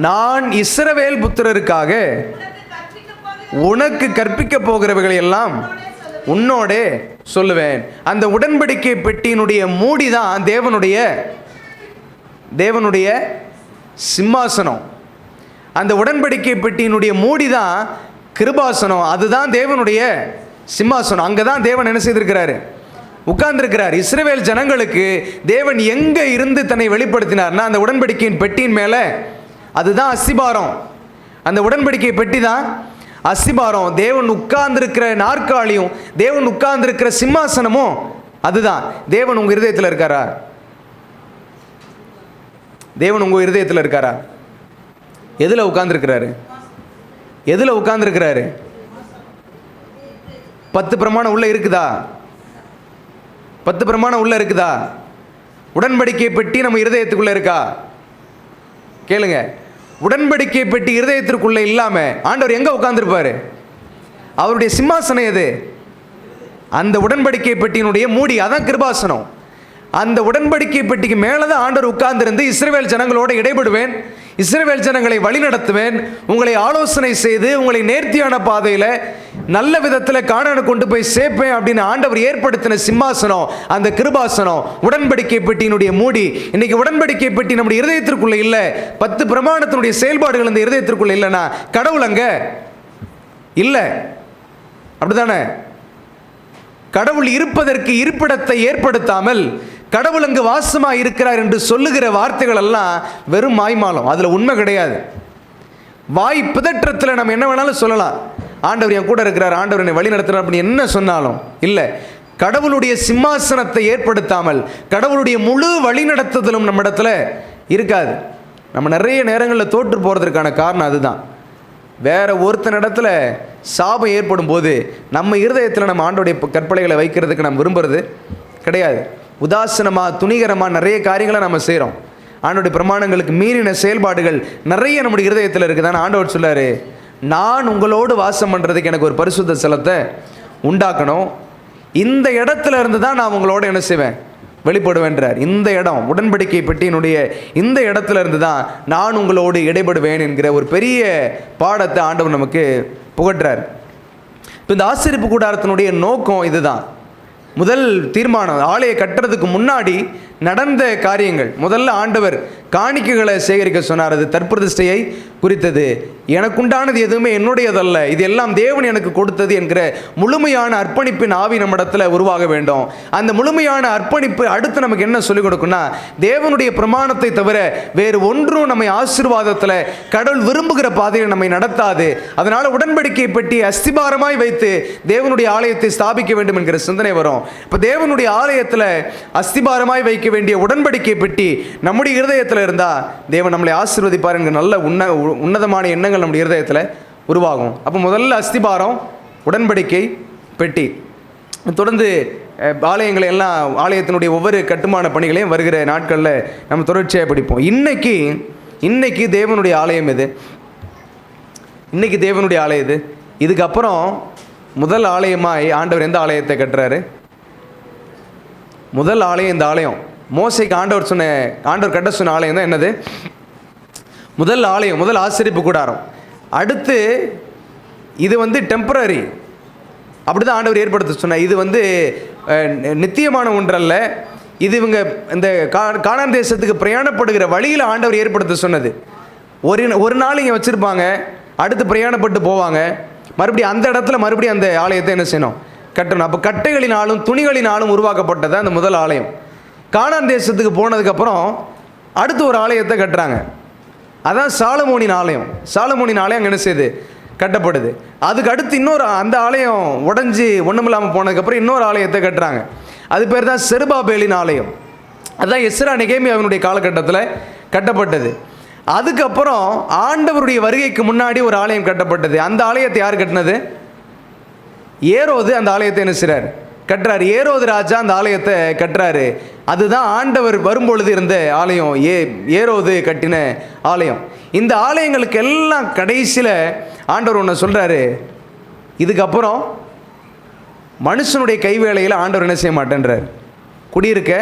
நான் இஸ்ரவேல் புத்திரருக்காக உனக்கு கற்பிக்க போகிறவைகளை எல்லாம் உன்னோடே சொல்லுவேன். அந்த உடன்படிக்கை பெட்டியினுடைய மூடிதான் தேவனுடைய சிம்மாசனம். அந்த உடன்படிக்கை பெட்டியினுடைய மூடிதான் கிருபாசனம். அதுதான் தேவனுடைய சிம்மாசனம். அங்கே தான் தேவன் என்ன செய்திருக்கிறாரு? உட்கார்ந்திருக்கிறார். இஸ்ரவேல் ஜனங்களுக்கு தேவன் எங்கே இருந்து தன்னை வெளிப்படுத்தினார்னா அந்த உடன்படிக்கையின் பெட்டியின் மேலே. அதுதான் அஸ்திபாரம். அந்த உடன்படிக்கை பெட்டி தான் அஸ்திபாரம். தேவன் உட்கார்ந்திருக்கிற நாற்காலியும் தேவன் உட்கார்ந்திருக்கிற சிம்மாசனமும் அதுதான். தேவன் உங்கள் இருதயத்தில் இருக்காரா? தேவன் உங்கள் இருதயத்தில் இருக்காரா? எதில் உட்கார்ந்திருக்கிறாரு? எதில் உட்கார்ந்திருக்கிறாரு? 10 பிரமாணம் உள்ள இருக்குதா? 10 பிரமாணம் உள்ள இருக்குதா? உடன்படிக்கை பெட்டி நம்ம இருதயத்துக்குள்ள இருக்கா? கேளுங்க. உடன்படிக்கை பெட்டி இருதயத்திற்குள்ள இல்லாம ஆண்டவர் எங்க உட்கார்ந்திருப்பாரு? அவருடைய சிம்மாசனம் எது? அந்த உடன்படிக்கை பெட்டியினுடைய மூடி, அதான் கிருபாசனம். அந்த உடன்படிக்கை பெட்டிக்கு மேலதான் ஆண்டவர் உட்கார்ந்திருந்து இஸ்ரவேல் ஜனங்களோட இடைபடுவேன், இஸ்ரவேல் ஜனங்களை வழி நடத்துவேன், உங்களை ஆலோசனை செய்து உங்களை நேர்த்தியான பாதையில் நல்ல விதத்தில் காணான கொண்டு போய் சேர்ப்பேன் அப்படின்னு ஆண்டவர் ஏற்படுத்தின சிம்மாசனம் அந்த கிருபாசனம். உடன்படிக்கை பெட்டியினுடைய மூடி. இன்னைக்கு உடன்படிக்கை பெட்டி நம்முடைய இருதயத்திற்குள்ள இல்லை. 10 பிரமாணத்தினுடைய செயல்பாடுகள் இந்த இருதயத்திற்குள்ள இல்லைன்னா கடவுள் அங்க இல்லை. அப்படிதானே? கடவுள் இருப்பதற்கு இருப்பிடத்தை ஏற்படுத்தாமல் கடவுள் அங்கு வாசமாக இருக்கிறார் என்று சொல்லுகிற வார்த்தைகள் எல்லாம் வெறும் மாய்மாலம். அதில் உண்மை கிடையாது. வாய் பிதற்றத்தில் நம்ம என்ன வேணாலும் சொல்லலாம். ஆண்டவர் என் கூட இருக்கிறார், ஆண்டவர் என்னை வழி நடத்துகிறார் அப்படின்னு என்ன சொன்னாலும் இல்லை. கடவுளுடைய சிம்மாசனத்தை ஏற்படுத்தாமல் கடவுளுடைய முழு வழி நடத்துதலும் நம்ம இடத்துல இருக்காது. நம்ம நிறைய நேரங்களில் தோற்று போகிறதுக்கான காரணம் அதுதான். வேற ஒருத்தன் இடத்துல சாபம் ஏற்படும் போது நம்ம இருதயத்தில் நம்ம ஆண்டோடைய கற்பனைகளை வைக்கிறதுக்கு நம்ம விரும்புறது கிடையாது. உதாசனமாக துணிகரமாக நிறைய காரியங்களை நம்ம செய்கிறோம். ஆண்டோடைய பிரமாணங்களுக்கு மீறின செயல்பாடுகள் நிறைய நம்முடைய இருதயத்தில் இருக்குதான்னு ஆண்டவர் சொல்லாரு, நான் உங்களோடு வாசம் பண்ணுறதுக்கு எனக்கு ஒரு பரிசுத்த ஸ்தலத்தை உண்டாக்கணும். இந்த இடத்துல இருந்து தான் நான் உங்களோட என்ன செய்வேன்? வெளிப்படுவேன்றார். இந்த இடம் உடன்படிக்கை பெட்டியினுடைய இந்த இடத்துல இருந்து தான் நான் உங்களோடு இடைபடுவேன் என்கிற ஒரு பெரிய பாடத்தை ஆண்டவர் நமக்கு புகட்டுறார். இப்போ இந்த ஆசரிப்பு கூடாரத்தினுடைய நோக்கம் இதுதான். முதல் தீர்மானம் ஆலய கட்டுறதுக்கு முன்னாடி நடந்த காரியங்கள். முதல்ல ஆண்டவர் காணிக்கைகளை சேகரிக்க சொன்னார். அது தற்பிரதிஷ்டையை குறித்தது. எனக்குண்டானது எதுவுமே என்னுடையதல்ல, இது எல்லாம் தேவன் எனக்கு கொடுத்தது என்கிற முழுமையான அர்ப்பணிப்பின் ஆவி நம்மிடத்தில் உருவாக வேண்டும். அந்த முழுமையான அர்ப்பணிப்பு அடுத்து நமக்கு என்ன சொல்லிக் கொடுக்குன்னா, தேவனுடைய பிரமாணத்தை தவிர வேறு ஒன்றும் நம்மை ஆசீர்வாதத்தில் கடவுள் விரும்புகிற பாதையில் நம்மை நடத்தாது. அதனால் உடன்படிக்கை பெட்டி அஸ்திபாரமாய் வைத்து தேவனுடைய ஆலயத்தை ஸ்தாபிக்க வேண்டும் என்கிற சிந்தனை வரும். இப்போ தேவனுடைய ஆலயத்தில் அஸ்திபாரமாய் வைக்க வேண்டிய உடன்படிக்கை பெட்டி நம்முடைய இருதயத்தில் இருந்தால் தேவன் நம்மளை ஆசீர்வதிப்பார் என்கிற நல்ல உன்னதமான எண்ணங்கள் நம்முடைய இருதயத்தில் உருவாகும். அப்போ முதல்ல அஸ்திபாரம் உடன்படிக்கை பெட்டி. தொடர்ந்து ஆலயங்களை எல்லாம் ஆலயத்தினுடைய ஒவ்வொரு கட்டுமான பணிகளையும் வருகிற நாட்களில் நம்ம தொடர்ச்சியாக படிப்போம். இன்னைக்கு தேவனுடைய ஆலயம் எது? இன்னைக்கு தேவனுடைய ஆலயம் எது? இதுக்கப்புறம் முதல் ஆலயமாய் ஆண்டவர் எந்த ஆலயத்தை கட்டுறாரு? முதல் ஆலயம் இந்த ஆலயம். மோசைக்கு ஆண்டவர் கட்ட சொன்ன ஆலயம் தான் என்னது? முதல் ஆலயம், முதல் ஆசரிப்பு கூடாரம். அடுத்து இது டெம்பரரி, அப்படி தான் ஆண்டவர் ஏற்படுத்த சொன்னார். இது நித்தியமான ஒன்றல்ல. இது இவங்க இந்த கானான் தேசத்துக்கு பிரயாணப்படுகிற வழியில் ஆண்டவர் ஏற்படுத்த சொன்னது. ஒரு நாள் இங்கே வச்சுருப்பாங்க, அடுத்து பிரயாணப்பட்டு போவாங்க, மறுபடியும் அந்த இடத்துல மறுபடியும் அந்த ஆலயத்தை என்ன செய்யணும்? கட்டணும். அப்போ கட்டைகளினாலும் துணிகளினாலும் உருவாக்கப்பட்டது அந்த முதல் ஆலயம். கானான் தேசத்துக்கு போனதுக்கப்புறம் அடுத்து ஒரு ஆலயத்தை கட்டுறாங்க. அதான் சாலமோனின் ஆலயம். சாலமோனின் ஆலயம் அங்கே என்ன செய்யுது? கட்டப்படுது. அதுக்கு அடுத்து இன்னொரு அந்த ஆலயம் உடஞ்சி ஒன்றுமில்லாமல் போனதுக்கப்புறம் இன்னொரு ஆலயத்தை கட்டுறாங்க. அது பேர் தான் செருபாபேலின் ஆலயம். அதுதான் எஸ்ரா நெகேமியாவினுடைய காலகட்டத்தில் கட்டப்பட்டது. அதுக்கப்புறம் ஆண்டவருடைய வருகைக்கு முன்னாடி ஒரு ஆலயம் கட்டப்பட்டது. அந்த ஆலயத்தை யார் கட்டினது? ஏரோது அந்த ஆலயத்தை என்ன செய்றார்? கட்டுறாரு. ஏரோது ராஜா அந்த ஆலயத்தை கட்டுறாரு. அதுதான் ஆண்டவர் வரும்பொழுது இருந்த ஆலயம், ஏரோது கட்டின ஆலயம். இந்த ஆலயங்களுக்கு எல்லாம் கடைசியில் ஆண்டவர் ஒன்று சொல்கிறாரு, இதுக்கப்புறம் மனுஷனுடைய கைவேளையில் ஆண்டவர் என்ன செய்ய மாட்டேன்றார், குடியிருக்க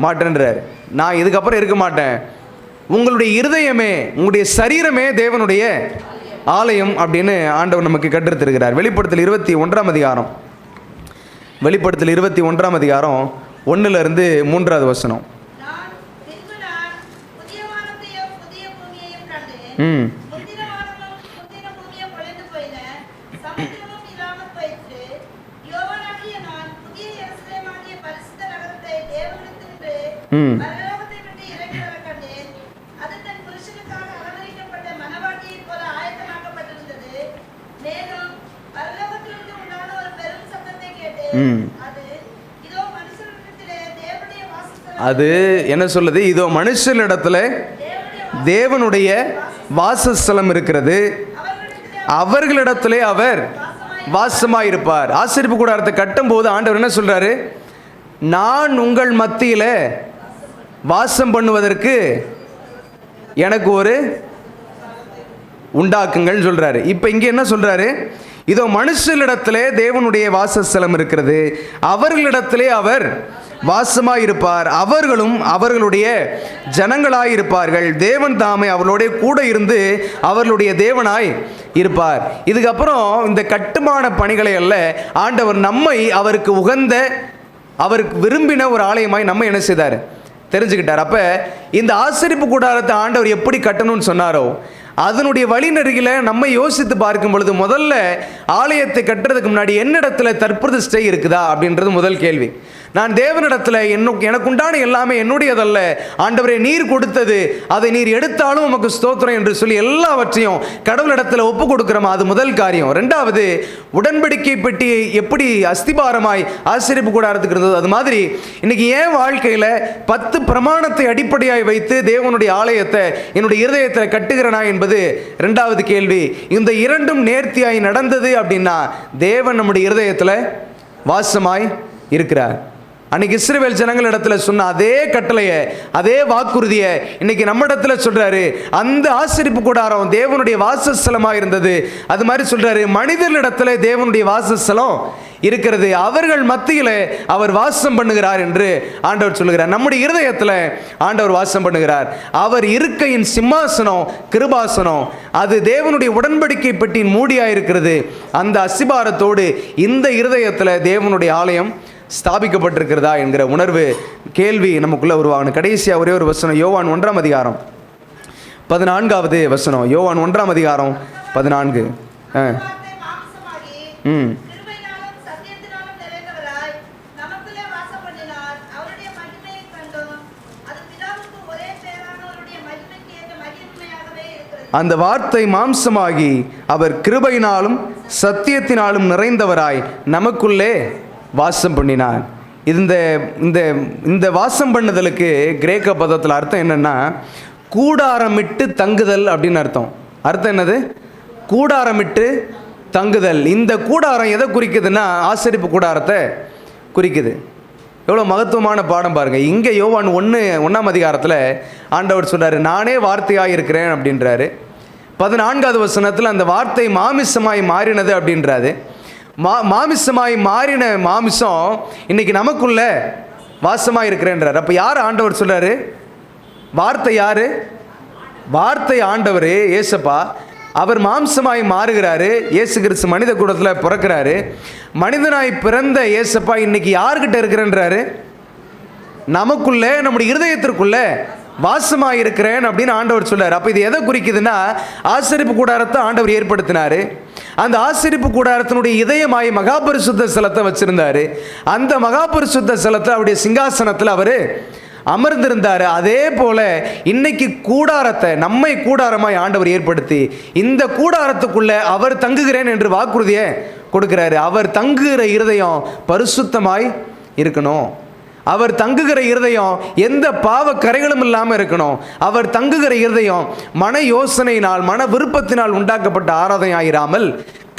மாட்டேன்றார். நான் இதுக்கப்புறம் இருக்க மாட்டேன், உங்களுடைய இருதயமே உங்களுடைய சரீரமே தேவனுடைய ஆலயம் அப்படின்னு ஆண்டவர் நமக்கு கற்றுத்தருகிறார். வெளிப்படுத்தல் 21ஆம் அதிகாரம், வெளிப்படுத்தல் 21ஆம் அதிகாரம் 1லிருந்து 3வது வசனம். அது என்ன சொல்லுது? இதோ மனுஷனிடத்துல தேவனுடைய வாசஸ்தலம் இருக்கிறது, அவர்களிடத்திலே அவர் வாசமாயிருப்பார். ஆசரிப்பு கூடாரத்தை கட்டும் போது ஆண்டவர் என்ன சொல்றாரு? நான் உங்கள் மத்தியில வாசம் பண்ணுவதற்கு எனக்கு ஒரு உண்டாக்குங்கள் சொல்றாரு. இப்ப இங்க என்ன சொல்றாரு? இதோ மனுஷனிடத்திலே தேவனுடைய வாசஸ்தலம் இருக்கிறது, அவர்களிடத்திலே அவர் வாசமாயிருப்பார், அவர்களும் அவர்களுடைய ஜனங்களாயிருப்பார்கள், தேவன் தாமே அவர்களுடைய கூட இருந்து அவர்களுடைய தேவனாய் இருப்பார். இதுக்கப்புறம் இந்த கட்டுமான பணிகளை அல்ல, ஆண்டவர் நம்மை அவருக்கு உகந்த, அவருக்கு விரும்பின ஒரு ஆலயமாய் நம்ம என்ன செய்தார்? தெரிஞ்சுக்கிட்டார். அப்ப இந்த ஆசரிப்பு கூடாரத்தை ஆண்டவர் எப்படி கட்டணும்னு சொன்னாரோ அதனுடைய வழிநெருகில நம்ம யோசித்து பார்க்கும் பொழுது முதல்ல ஆலயத்தை கட்டுறதுக்கு முன்னாடி என்னிடத்துல தற்பிரதிஷ்டை இருக்குதா அப்படின்றது முதல் கேள்வி. நான் தேவனிடத்தில் எனக்கு உண்டான எல்லாமே என்னுடையதல்ல, ஆண்டவரே நீர் கொடுத்தது, அதை நீர் எடுத்தாலும் உமக்கு ஸ்தோத்திரம் என்று சொல்லி எல்லாவற்றையும் கடவுளிடத்தில் ஒப்பு கொடுக்கிறோமா? அது முதல் காரியம். ரெண்டாவது, உடன்படிக்கை பெட்டி எப்படி அஸ்திபாரமாய் ஆசரிப்பு கூடாரத்துக்கு இருந்தது, அது மாதிரி இன்னைக்கு என் வாழ்க்கையில் 10 பிரமாணத்தை அடிப்படையாய் வைத்து தேவனுடைய ஆலயத்தை என்னுடைய இருதயத்தில் கட்டுகிறனா என்பது ரெண்டாவது கேள்வி. இந்த இரண்டும் நேர்த்தியாய் நடந்தது அப்படின்னா தேவன் நம்முடைய இருதயத்தில் வாசமாய் இருக்கிறார். அன்னைக்கு இஸ்ரவேல் ஜனங்கள் இடத்துல சொன்ன அதே கட்டளையை, அதே வாக்குறுதியை இன்னைக்கு நம்ம இடத்துல சொல்றாரு. அந்த ஆசரிப்பு கூடாரம் தேவனுடைய வாசஸ்தலமாக இருந்தது. அது மாதிரி சொல்றாரு, மனிதர்களிடத்துல தேவனுடைய வாசஸ்தலம் இருக்கிறது, அவர்கள் மத்தியில் அவர் வாசம் பண்ணுகிறார் என்று ஆண்டவர் சொல்லுகிறார். நம்முடைய இருதயத்தில் ஆண்டவர் வாசம் பண்ணுகிறார். அவர் இருக்கையின் சிம்மாசனம், கிருபாசனம், அது தேவனுடைய உடன்படிக்கை பெட்டியின் மூடியாக இருக்கிறது. அந்த அஸ்திபாரத்தோடு இந்த இருதயத்தில் தேவனுடைய ஆலயம் ஸ்தாபிக்கப்பட்டிருக்கிறதா என்கிற உணர்வு, கேள்வி நமக்குள்ள உருவாகணும். கடைசியாக ஒரே ஒரு வசனம், யோவான் 1ஆம் அதிகாரம் 14வது வசனம். யோவான் 1ஆம் அதிகாரம் 14. அந்த வார்த்தை மாம்சமாகி அவர் கிருபையினாலும் சத்தியத்தினாலும் நிறைந்தவராய் நமக்குள்ளே வாசம் பண்ணினார். இந்த இந்த இந்த வாசம் பண்ணுதலுக்கு கிரேக்க பதத்தில் அர்த்தம் என்னன்னா, கூடாரமிட்டு தங்குதல் அப்படின்னு அர்த்தம். அர்த்தம் என்னது? கூடாரமிட்டு தங்குதல். இந்த கூடாரம் எதை குறிக்குதுன்னா ஆசரிப்பு கூடாரத்தை குறிக்குது. எவ்வளோ மகத்துவமான பாடம் பாருங்கள். இங்கே யோவான் 1ஆம் அதிகாரத்தில் ஆண்டவர் சொல்கிறாரு, நானே வார்த்தையாக இருக்கிறேன் அப்படின்றாரு. 14வது வசனத்தில் அந்த வார்த்தை மாமிசமாய் மாறினது அப்படின்றாரு. மாமிசமாய் மாறின மாமிசம் இன்னைக்கு நமக்குள்ள வாசமாக இருக்கிறேன்றார். அப்போ யார் ஆண்டவர் சொல்கிறாரு? வார்த்தை யாரு? வார்த்தை ஆண்டவர் ஏசப்பா. அவர் மாம்சமாய் மாறுகிறாரு. இயேசு கிறிஸ்து மனித கூடத்தில் பிறக்கிறாரு. மனிதனாய் பிறந்த ஏசப்பா இன்னைக்கு யார்கிட்ட இருக்கிறேன்றாரு? நமக்குள்ள, நம்முடைய இருதயத்திற்குள்ள வாசமாக இருக்கிறேன் அப்படின்னு ஆண்டவர் சொல்றாரு. அப்போ இது எதை குறிக்குதுன்னா, ஆசரிப்பு கூடாரத்தை ஆண்டவர் ஏற்படுத்தினாரு. அந்த ஆசரிப்பு கூடாரத்தினுடைய இதயமாய் மகாபரிசுத்த ஸ்தலத்தை வச்சிருந்தாரு. அந்த மகாபரிசுத்த ஸ்தலத்தை அவருடைய சிங்காசனத்தில் அவர் அமர்ந்திருந்தார். அதே போல இன்னைக்கு கூடாரத்தை நம்மை கூடாரமாய் ஆண்டவர் ஏற்படுத்தி இந்த கூடாரத்துக்குள்ள அவர் தங்குகிறேன் என்று வாக்குறுதியை கொடுக்கிறாரு. அவர் தங்குகிற இருதயம் பரிசுத்தமாய் இருக்கணும். அவர் தங்குகிற இருதயம் எந்த பாவ கரைகளும் இல்லாமல் இருக்கணும். அவர் தங்குகிற இருதயம் மன யோசனையினால் மன விருப்பத்தினால் உண்டாக்கப்பட்ட ஆராதனையாயிராமல்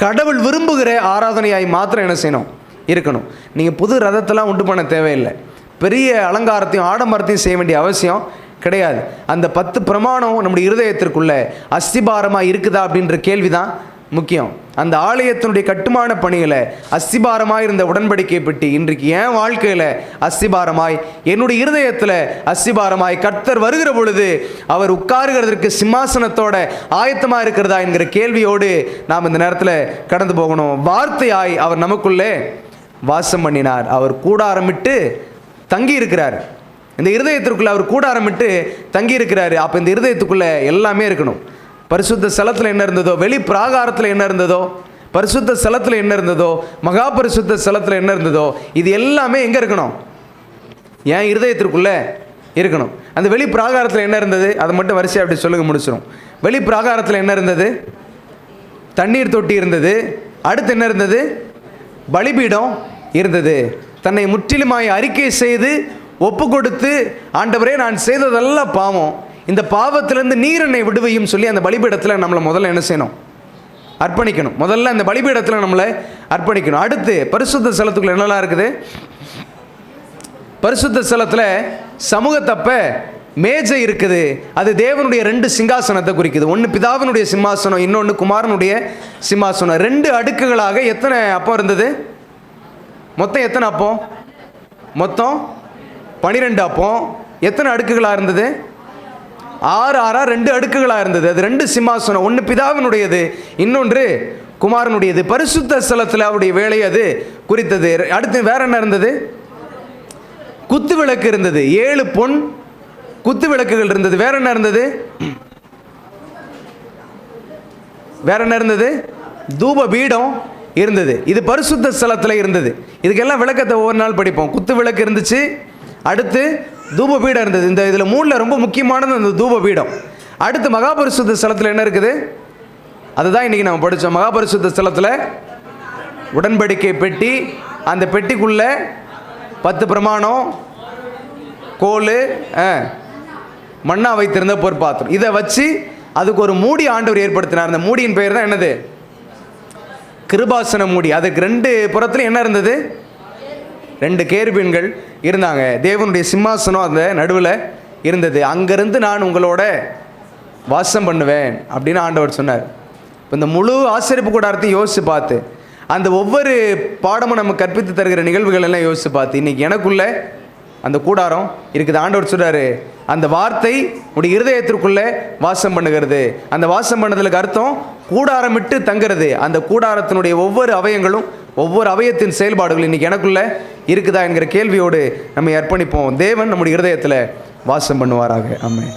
கடவுள் விரும்புகிற ஆராதனையாய் மாத்திரம் என்ன செய்யணும் இருக்கணும். நீங்கள் புது ரதத்தெல்லாம் உண்டு பண்ண தேவையில்லை. பெரிய அலங்காரத்தையும் ஆடம்பரத்தையும் செய்ய வேண்டிய அவசியம் கிடையாது. அந்த 10 பிரமாணம் நம்முடைய இருதயத்திற்குள்ள அஸ்திபாரமாக இருக்குதா அப்படின்ற கேள்விதான் முக்கியம். அந்த ஆலயத்தினுடைய கட்டுமான பணிகளை அஸ்திபாரமாய் இருந்த உடன்படிக்கை பெட்டி இன்றைக்கு என் வாழ்க்கையில் அஸ்திபாரமாய், என்னுடைய இருதயத்தில் அஸ்திபாரமாய் கர்த்தர் வருகிற பொழுது அவர் உட்காருகிறதற்கு சிம்மாசனத்தோட ஆயத்தமாக இருக்கிறதா என்கிற கேள்வியோடு நாம் இந்த நேரத்தில் கடந்து போகணும். வார்த்தையாய் அவர் நமக்குள்ளே வாசம் பண்ணினார். அவர் கூடாரமிட்டு தங்கி இருக்கிறார். இந்த இருதயத்திற்குள்ளே அவர் கூடாரமிட்டு தங்கி இருக்கிறாரு. அப்போ இந்த இருதயத்துக்குள்ளே எல்லாமே இருக்கணும். பரிசுத்த ஸ்தலத்தில் என்ன இருந்ததோ, வெளி பிராகாரத்தில் என்ன இருந்ததோ, பரிசுத்த ஸ்தலத்தில் என்ன இருந்ததோ, மகா பரிசுத்த ஸ்தலத்தில் என்ன இருந்ததோ, இது எல்லாமே எங்கே இருக்கணும்? என் இருதயத்திற்குள்ளே இருக்கணும். அந்த வெளி பிராகாரத்தில் என்ன இருந்தது அதை மட்டும் வரிசையாக அப்படி சொல்லுங்க முடிச்சிடும். வெளி பிராகாரத்தில் என்ன இருந்தது? தண்ணீர் தொட்டி இருந்தது. அடுத்து என்ன இருந்தது? பலிபீடம் இருந்தது. தன்னை முற்றிலுமாய் அறிக்கை செய்து ஒப்பு கொடுத்து, ஆண்டவரே நான் செய்ததெல்லாம் பாவம், இந்த பாவத்திலிருந்து நீர் என்னை விடுவையும் சொல்லி அந்த பலிபீடத்தில் நம்மளை முதல்ல என்ன செய்யணும்? அர்ப்பணிக்கணும். முதல்ல அந்த பலிபீடத்தில் நம்மளை அர்ப்பணிக்கணும். அடுத்து பரிசுத்த ஸ்தலத்துக்குள்ள என்னெல்லாம் இருக்குது? பரிசுத்த ஸ்தலத்தில் சமூகத்தப்ப மேஜை இருக்குது. அது தேவனுடைய 2 சிங்காசனத்தை குறிக்குது. ஒன்று பிதாவினுடைய சிம்மாசனம், இன்னொன்று குமாரனுடைய சிம்மாசனம். 2 அடுக்குகளாக எத்தனை அப்பம் இருந்தது? மொத்தம் எத்தனை அப்பம்? மொத்தம் 12 அப்பம். எத்தனை அடுக்குகளாக இருந்தது? 6 2 அடுக்குகளாக இருந்தது. அது 2 சிம்மாசனம். ஒன்று பிதாவினுடையது, இன்னொன்று குமாரனுடையது. பரிசுத்த ஸ்தலத்தில் அவருடைய வேலை அது குறித்தது. அடுத்து வேற என்ன இருந்தது? குத்து விளக்கு இருந்தது. 7 பொன் குத்து விளக்குகள் இருந்தது. வேற என்ன இருந்தது? வேற என்ன இருந்தது? தூப பீடம் இருந்தது. இது பரிசுத்த ஸ்தலத்தில் இருந்தது. இதுக்கெல்லாம் விளக்கத்தை ஒவ்வொரு நாள் படிப்போம். குத்து விளக்கு இருந்துச்சு. அடுத்து தூப பீடம் இருந்தது. இந்த இதில் 3ல் ரொம்ப முக்கியமானது அந்த தூப பீடம். அடுத்து மகாபரிசுத்த ஸ்தலத்தில் என்ன இருக்குது? அதுதான் இன்றைக்கி நம்ம படித்தோம். மகாபரிசுத்த ஸ்தலத்தில் உடன்படிக்கை பெட்டி, அந்த பெட்டிக்குள்ளே 10 பிரமாணம், கோல், மண்ணா வைத்திருந்த பொற்பாத்திரம், இதை வச்சு அதுக்கு ஒரு மூடி ஆண்டவர் ஏற்படுத்தினார். அந்த மூடியின் பெயர் தான் என்னது? கிருபாசன மூடி. அதுக்கு 2 புறத்துலையும் என்ன இருந்தது? 2 கேருபீன்கள் இருந்தாங்க. தேவனுடைய சிம்மாசனம் அந்த நடுவில் இருந்தது. அங்கேருந்து நான் உங்களோட வாசம் பண்ணுவேன் அப்படின்னு ஆண்டவர் சொன்னார். இப்போ இந்த முழு ஆசரிப்பு கூடாரத்தையும் யோசித்து பார்த்து, அந்த ஒவ்வொரு பாடமும் நம்ம கற்பித்து தருகிற நிகழ்வுகள் எல்லாம் யோசித்து பார்த்து, இன்றைக்கி எனக்குள்ளே அந்த கூடாரம் இருக்குது. ஆண்டவர் சொல்கிறாரு, அந்த வார்த்தை உடைய இருதயத்திற்குள்ளே வாசம் பண்ணுகிறது. அந்த வாசம் பண்ணதுக்கு அர்த்தம் கூடாரமிட்டு தங்கிறது. அந்த கூடாரத்தினுடைய ஒவ்வொரு அவயங்களும், ஒவ்வொரு அவயத்தின் செயல்பாடுகள் இன்றைக்கி எனக்குள்ளே இருக்குதா என்கிற கேள்வியோடு நம்மை அர்ப்பணிப்போம். தேவன் நம்முடைய இருதயத்தில் வாசம் பண்ணுவாராக. ஆமென்.